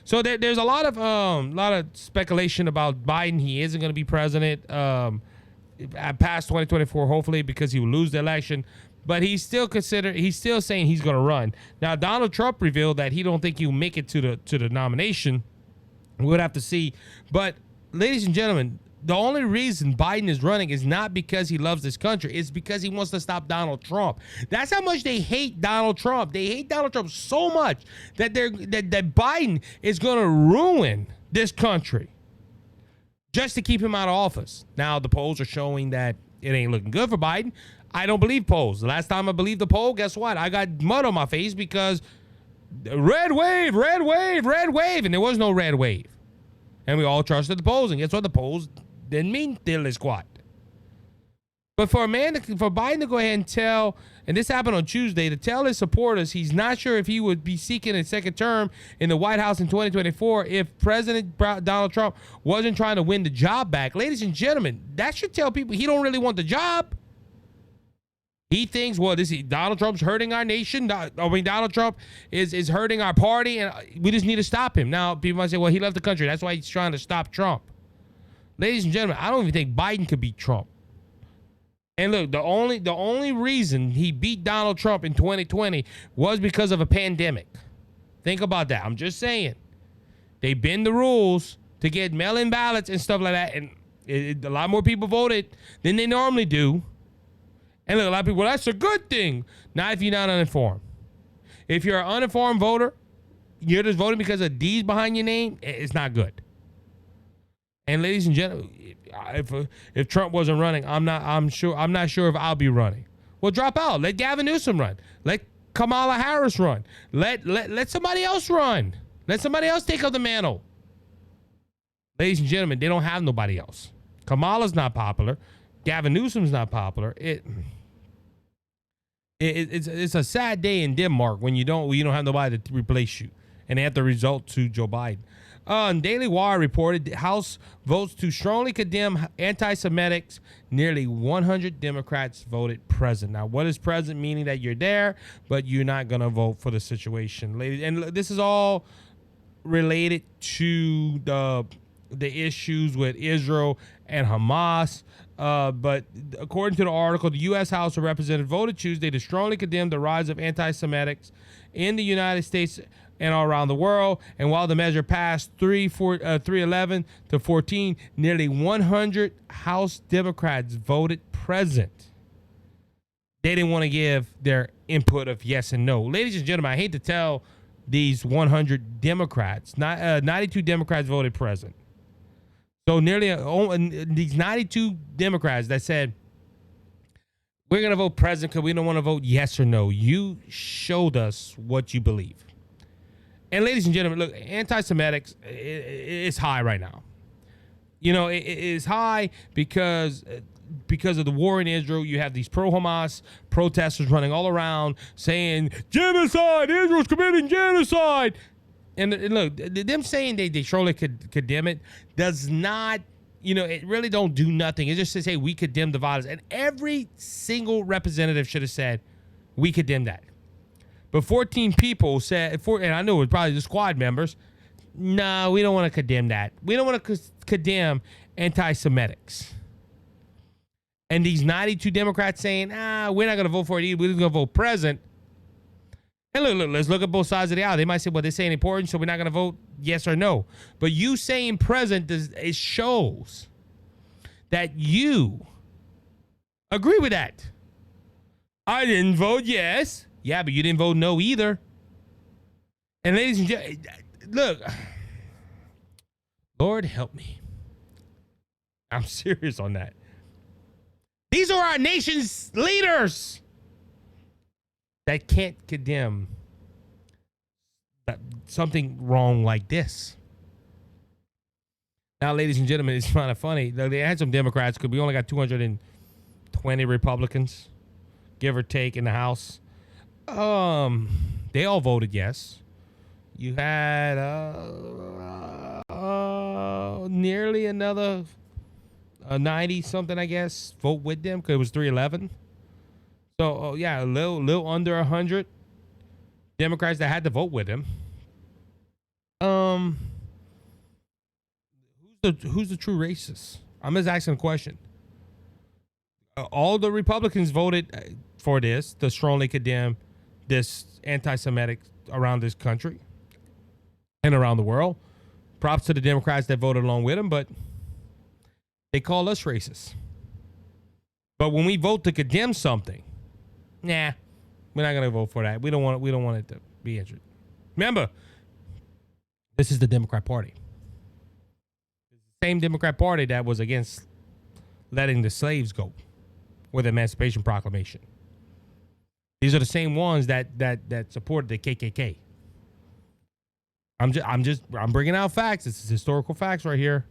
So there's a lot of speculation about Biden. He isn't going to be president past 2024, hopefully, because he will lose the election. But he's still saying he's going to run. Now, Donald Trump revealed that he don't think he'll make it to the nomination. We would have to see. But ladies and gentlemen, the only reason Biden is running is not because he loves this country. It's because he wants to stop Donald Trump. That's how much they hate Donald Trump. They hate Donald Trump so much that that Biden is going to ruin this country just to keep him out of office. Now, the polls are showing that it ain't looking good for Biden. I don't believe polls. The last time I believed the poll, guess what? I got mud on my face because red wave, red wave, red wave, and there was no red wave. And we all trusted the polls, and guess what? The polls didn't mean diddly squat. But for Biden to go ahead and tell, and this happened on Tuesday, to tell his supporters he's not sure if he would be seeking a second term in the White House in 2024 if President Donald Trump wasn't trying to win the job back. Ladies and gentlemen, that should tell people he don't really want the job. He thinks, well, Donald Trump's hurting our nation. Donald Trump is hurting our party, and we just need to stop him. Now, people might say, well, he left the country. That's why he's trying to stop Trump. Ladies and gentlemen, I don't even think Biden could beat Trump. And look, the only reason he beat Donald Trump in 2020 was because of a pandemic. Think about that. I'm just saying. They bend the rules to get mail-in ballots and stuff like that, and a lot more people voted than they normally do. And look, a lot of people, well, that's a good thing. Not if you're not uninformed. If you're an uninformed voter, you're just voting because of D's behind your name, it's not good. And ladies and gentlemen, if Trump wasn't running, I'm not sure if I'll be running. Well, drop out. Let Gavin Newsom run. Let Kamala Harris run. Let somebody else run. Let somebody else take up the mantle. Ladies and gentlemen, they don't have nobody else. Kamala's not popular. Gavin Newsom's not popular. It's a sad day in Denmark when you don't have nobody to replace you, and they have to resort to Joe Biden. Daily Wire reported the House votes to strongly condemn anti-Semitics. Nearly 100 Democrats voted present. Now, what is present? Meaning that you're there, but you're not going to vote for the situation, ladies. And this is all related to the issues with Israel and Hamas. But according to the article, the U.S. House of Representatives voted Tuesday to strongly condemn the rise of anti-Semitics in the United States and all around the world. And while the measure passed 311 to 14, nearly 100 House Democrats voted present. They didn't want to give their input of yes and no. Ladies and gentlemen, I hate to tell these 100 Democrats, 92 Democrats voted present. So nearly these 92 Democrats that said, we're going to vote present because we don't want to vote yes or no. You showed us what you believe. And ladies and gentlemen, look, anti-Semitics is high right now. You know, it is high because of the war in Israel. You have these pro-Hamas protesters running all around saying, genocide, Israel's committing genocide. And look, them saying they surely could condemn it does not, it really don't do nothing. It just says, hey, we condemn the violence. And every single representative should have said, we condemn that. But 14 people said, and I know it was probably the squad members, no, we don't want to condemn that. We don't want to condemn anti-Semitics. And these 92 Democrats saying, we're not going to vote for it either. We're just going to vote present. And look, let's look at both sides of the aisle. They might say, well, they're saying important, so we're not going to vote yes or no. But you saying present, it shows that you agree with that. I didn't vote yes. Yeah, but you didn't vote no either. And ladies and gentlemen, look, Lord help me. I'm serious on that. These are our nation's leaders that can't condemn something wrong like this. Now, ladies and gentlemen, it's kind of funny. They had some Democrats because we only got 220 Republicans, give or take, in the House. They all voted yes. You had nearly another 90 something, I guess, vote with them because it was 311. So yeah, a little under 100 Democrats that had to vote with him. Who's the true racist? I'm just asking a question. All the Republicans voted for this to strongly condemn this anti-Semitic around this country and around the world. Props to the Democrats that voted along with him, but they call us racist. But when we vote to condemn something, nah, we're not gonna vote for that. We don't want it to be injured. Remember, this is the Democrat Party. It's the same Democrat Party that was against letting the slaves go with the Emancipation Proclamation. These are the same ones that supported the KKK. I'm bringing out facts. This is historical facts right here.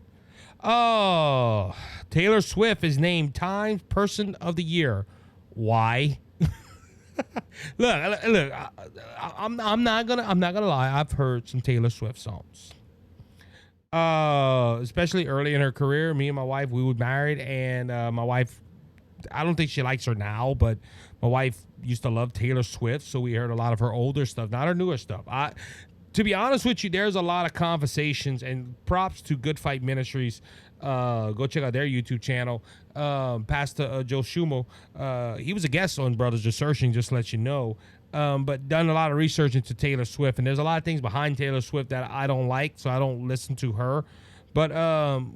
Oh, Taylor Swift is named Time Person of the Year. Why? Look. I'm not gonna lie. I've heard some Taylor Swift songs. Especially early in her career. Me and my wife, we were married, and my wife, I don't think she likes her now, but my wife used to love Taylor Swift, so we heard a lot of her older stuff, not her newer stuff. To be honest with you, there's a lot of conversations, and props to Good Fight Ministries. Go check out their YouTube channel. Pastor Joe Schumo, he was a guest on Brothers of Searching, just to let you know. But done a lot of research into Taylor Swift, and there's a lot of things behind Taylor Swift that I don't like, so I don't listen to her. But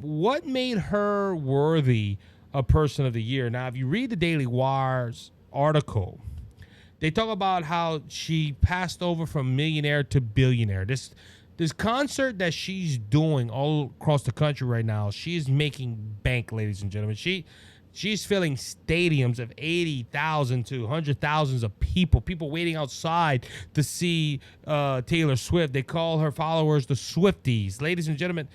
what made her worthy a Person of the Year? Now, if you read the Daily Wire's article, they talk about how she passed over from millionaire to billionaire. This concert that she's doing all across the country right now, she's making bank, ladies and gentlemen. She's filling stadiums of 80,000 to 100,000 of people waiting outside to see Taylor Swift. They call her followers the Swifties. Ladies and gentlemen,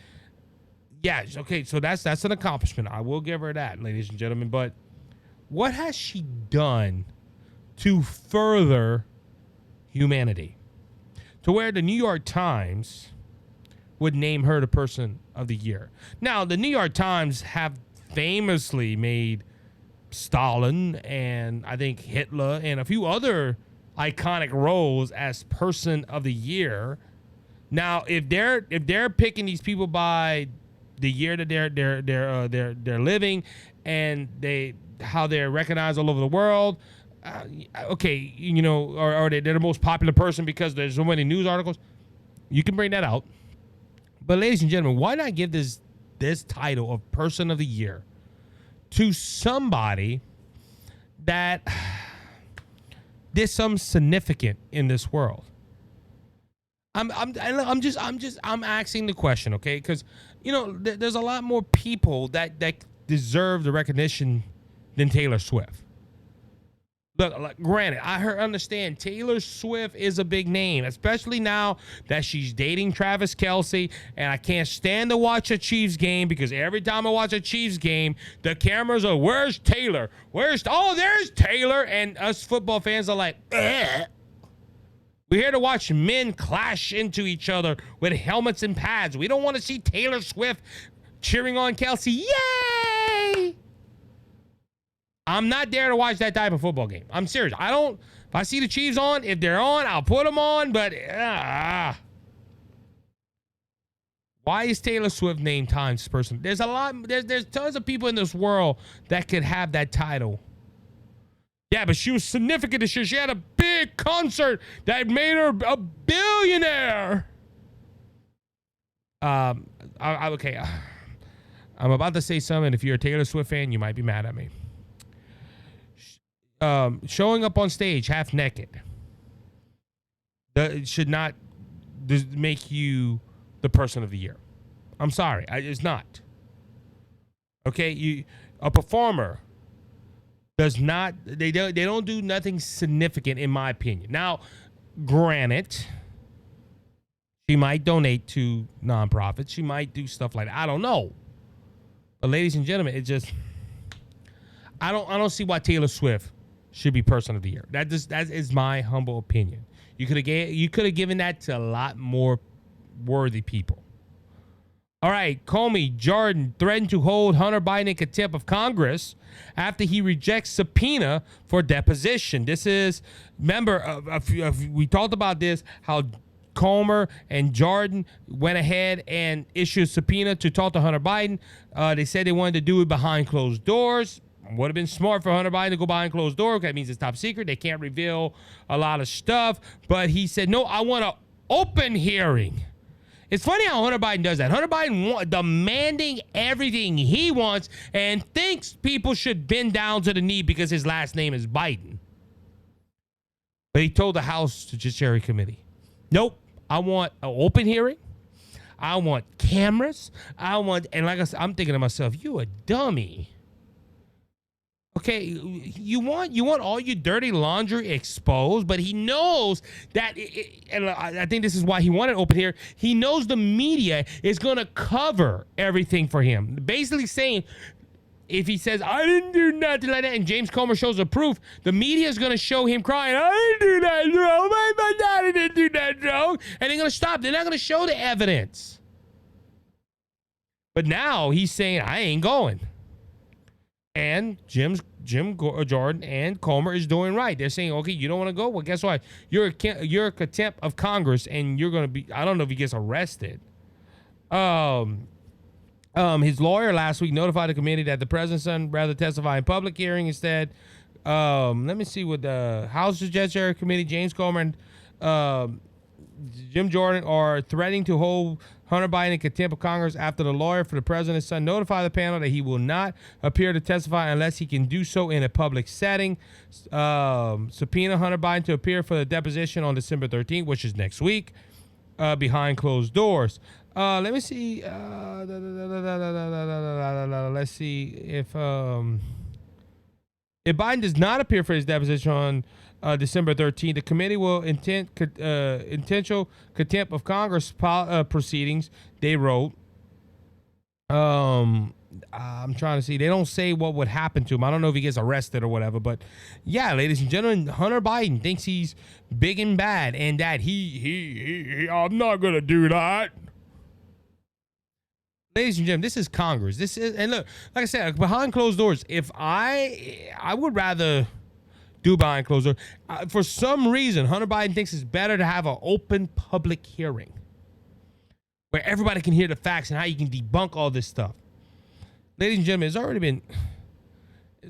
yeah, okay, so that's an accomplishment. I will give her that, ladies and gentlemen. But what has she done to further humanity, to where the New York Times would name her the Person of the Year? Now, the New York Times have famously made Stalin and I think Hitler and a few other iconic roles as Person of the Year. Now, if they're picking these people by the year that they're living and how they're recognized all over the world, okay, you know, or they're the most popular person because there's so many news articles, you can bring that out. But ladies and gentlemen, why not give this title of Person of the Year to somebody that did something significant in this world? I'm asking the question, okay? Because you know, there's a lot more people that deserve the recognition than Taylor Swift. Look, like, granted, I understand Taylor Swift is a big name, especially now that she's dating Travis Kelce, and I can't stand to watch a Chiefs game because every time I watch a Chiefs game, the cameras are, where's Taylor? There's Taylor, and us football fans are like, ugh. We're here to watch men clash into each other with helmets and pads. We don't want to see Taylor Swift cheering on Kelce. Yay! I'm not there to watch that type of football game. I'm serious. If I see the Chiefs on, if they're on, I'll put them on, but why is Taylor Swift named Times Person? There's tons of people in this world that could have that title. Yeah, but she was significant this year. She had a big concert that made her a billionaire. Okay. I'm about to say something. If you're a Taylor Swift fan, you might be mad at me. Showing up on stage half naked should not make you the Person of the Year. I'm sorry, it's not. Okay, a performer does not. They don't do nothing significant, in my opinion. Now, granted, she might donate to nonprofits. She might do stuff like that. I don't know. But ladies and gentlemen, I don't see why Taylor Swift should be Person of the Year. That is my humble opinion. You could have given that to a lot more worthy people. All right, Comey Jordan threatened to hold Hunter Biden in contempt of Congress after he rejects subpoena for deposition. This is, remember, we talked about this, how Comer and Jordan went ahead and issued a subpoena to talk to Hunter Biden. They said they wanted to do it behind closed doors. Would have been smart for Hunter Biden to go behind closed doors. That means it's top secret. They can't reveal a lot of stuff. But he said, no, I want an open hearing. It's funny how Hunter Biden does that. Hunter Biden demanding everything he wants and thinks people should bend down to the knee because his last name is Biden. But he told the House Judiciary Committee, nope, I want an open hearing. I want cameras. And like I said, I'm thinking to myself, you a dummy. Okay, you want all your dirty laundry exposed, but he knows that, and I think this is why he wanted open here. He knows the media is going to cover everything for him. Basically saying, if he says, I didn't do nothing like that, and James Comer shows the proof, the media is going to show him crying, I didn't do that wrong, my daddy didn't do that wrong, and they're going to stop. They're not going to show the evidence. But now he's saying, I ain't going. And Jim Jordan and Comer is doing right. They're saying, okay, you don't want to go? Well, guess what? You're a contempt of Congress, and you're going to be, I don't know if he gets arrested. His lawyer last week notified the committee that the president's son rather testify in public hearing instead. Let me see what the House Judiciary Committee, James Comer and Jim Jordan are threatening to hold Hunter Biden in contempt of Congress after the lawyer for the president's son notified the panel that he will not appear to testify unless he can do so in a public setting. Subpoena Hunter Biden to appear for the deposition on December 13th, which is next week, behind closed doors. Let me see. Let's see if Biden does not appear for his deposition on December 13th, the committee will intentional contempt of Congress proceedings. They wrote. I'm trying to see. They don't say what would happen to him. I don't know if he gets arrested or whatever. But yeah, ladies and gentlemen, Hunter Biden thinks he's big and bad, and that he I'm not gonna do that. Ladies and gentlemen, this is Congress. This is, and look, like I said, behind closed doors. If I would rather do behind closed doors. For some reason, Hunter Biden thinks it's better to have an open public hearing where everybody can hear the facts and how you can debunk all this stuff. Ladies and gentlemen, it's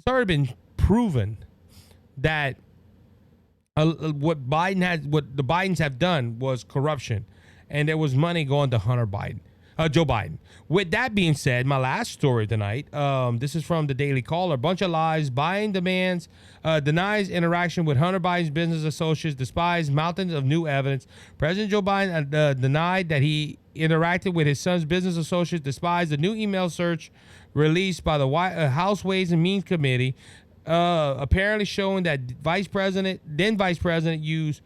already been proven that what the Bidens have done was corruption, and there was money going to Joe Biden. With that being said, my last story tonight, this is from the Daily Caller. Bunch of lies. Biden denies interaction with Hunter Biden's business associates, despises mountains of new evidence. President Joe Biden denied that he interacted with his son's business associates, despised the new email search released by the House Ways and Means Committee, apparently showing that then Vice President used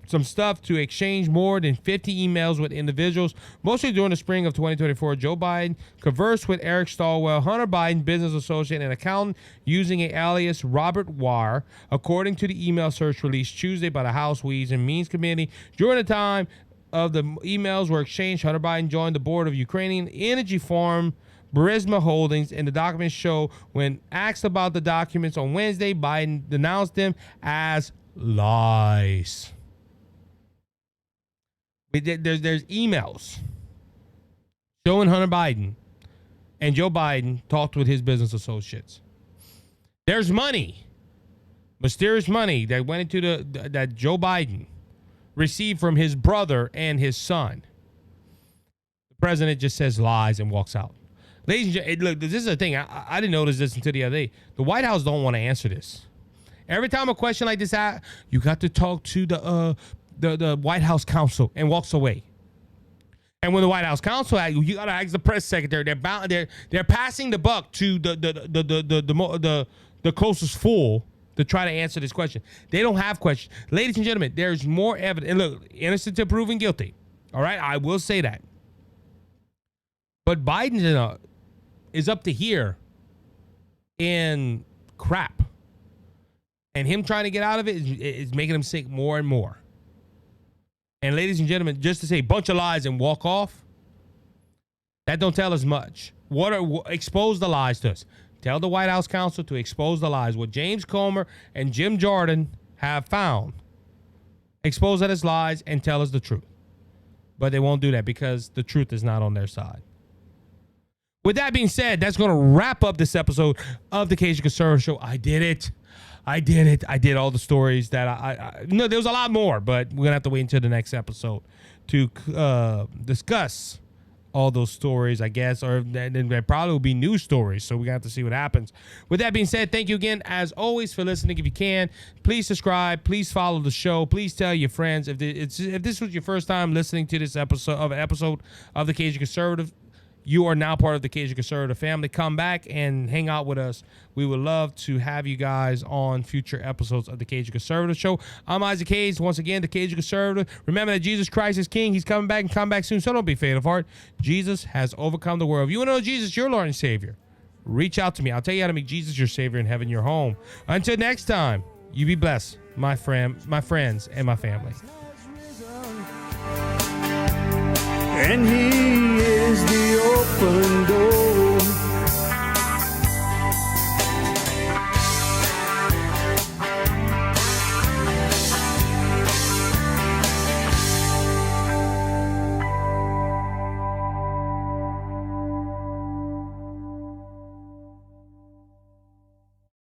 some stuff to exchange more than 50 emails with individuals. Mostly during the spring of 2024, Joe Biden conversed with Eric Stallwell, Hunter Biden business associate and accountant, using an alias Robert Warr, according to the email search released Tuesday by the House Ways and Means Committee. During the time of the emails were exchanged, Hunter Biden joined the board of Ukrainian energy firm Burisma Holdings, and the documents show when asked about the documents on Wednesday, Biden denounced them as lies. There's emails showing Hunter Biden and Joe Biden talked with his business associates. There's money, mysterious money that went into that Joe Biden received from his brother and his son. The president just says lies and walks out. Ladies and gentlemen, look, this is the thing. I didn't notice this until the other day. The White House don't want to answer this. Every time a question like this, you got to talk to the White House counsel, and walks away. And when the White House counsel, you gotta ask the press secretary. They're passing the buck to the closest fool to try to answer this question. They don't have questions, ladies and gentlemen. There's more evidence. And look, innocent till proven guilty. All right, I will say that. But Biden is up to here in crap, and him trying to get out of it is making him sick more and more. And ladies and gentlemen, just to say bunch of lies and walk off, that don't tell us much. Expose the lies to us. Tell the White House counsel to expose the lies. What James Comer and Jim Jordan have found, expose that as lies and tell us the truth. But they won't do that because the truth is not on their side. With that being said, that's going to wrap up this episode of the Cajun Conservative Show. I did it. I did it. I did all the stories that I no, there was a lot more, but we're gonna have to wait until the next episode to discuss all those stories, I guess, or then there probably will be new stories. So we got to see what happens. With that being said, thank you again, as always, for listening. If you can, please subscribe. Please follow the show. Please tell your friends. If this was your first time listening to this episode of the Cajun Conservative, you are now part of the Cajun Conservative family. Come back and hang out with us. We would love to have you guys on future episodes of the Cajun Conservative Show. I'm Isaac Hayes, once again, the Cajun Conservative. Remember that Jesus Christ is King. He's coming back and come back soon, so don't be faint of heart. Jesus has overcome the world. If you want to know Jesus, your Lord and Savior, reach out to me. I'll tell you how to make Jesus your Savior in heaven your home. Until next time, you be blessed, my friends, and my family. And he is the open door.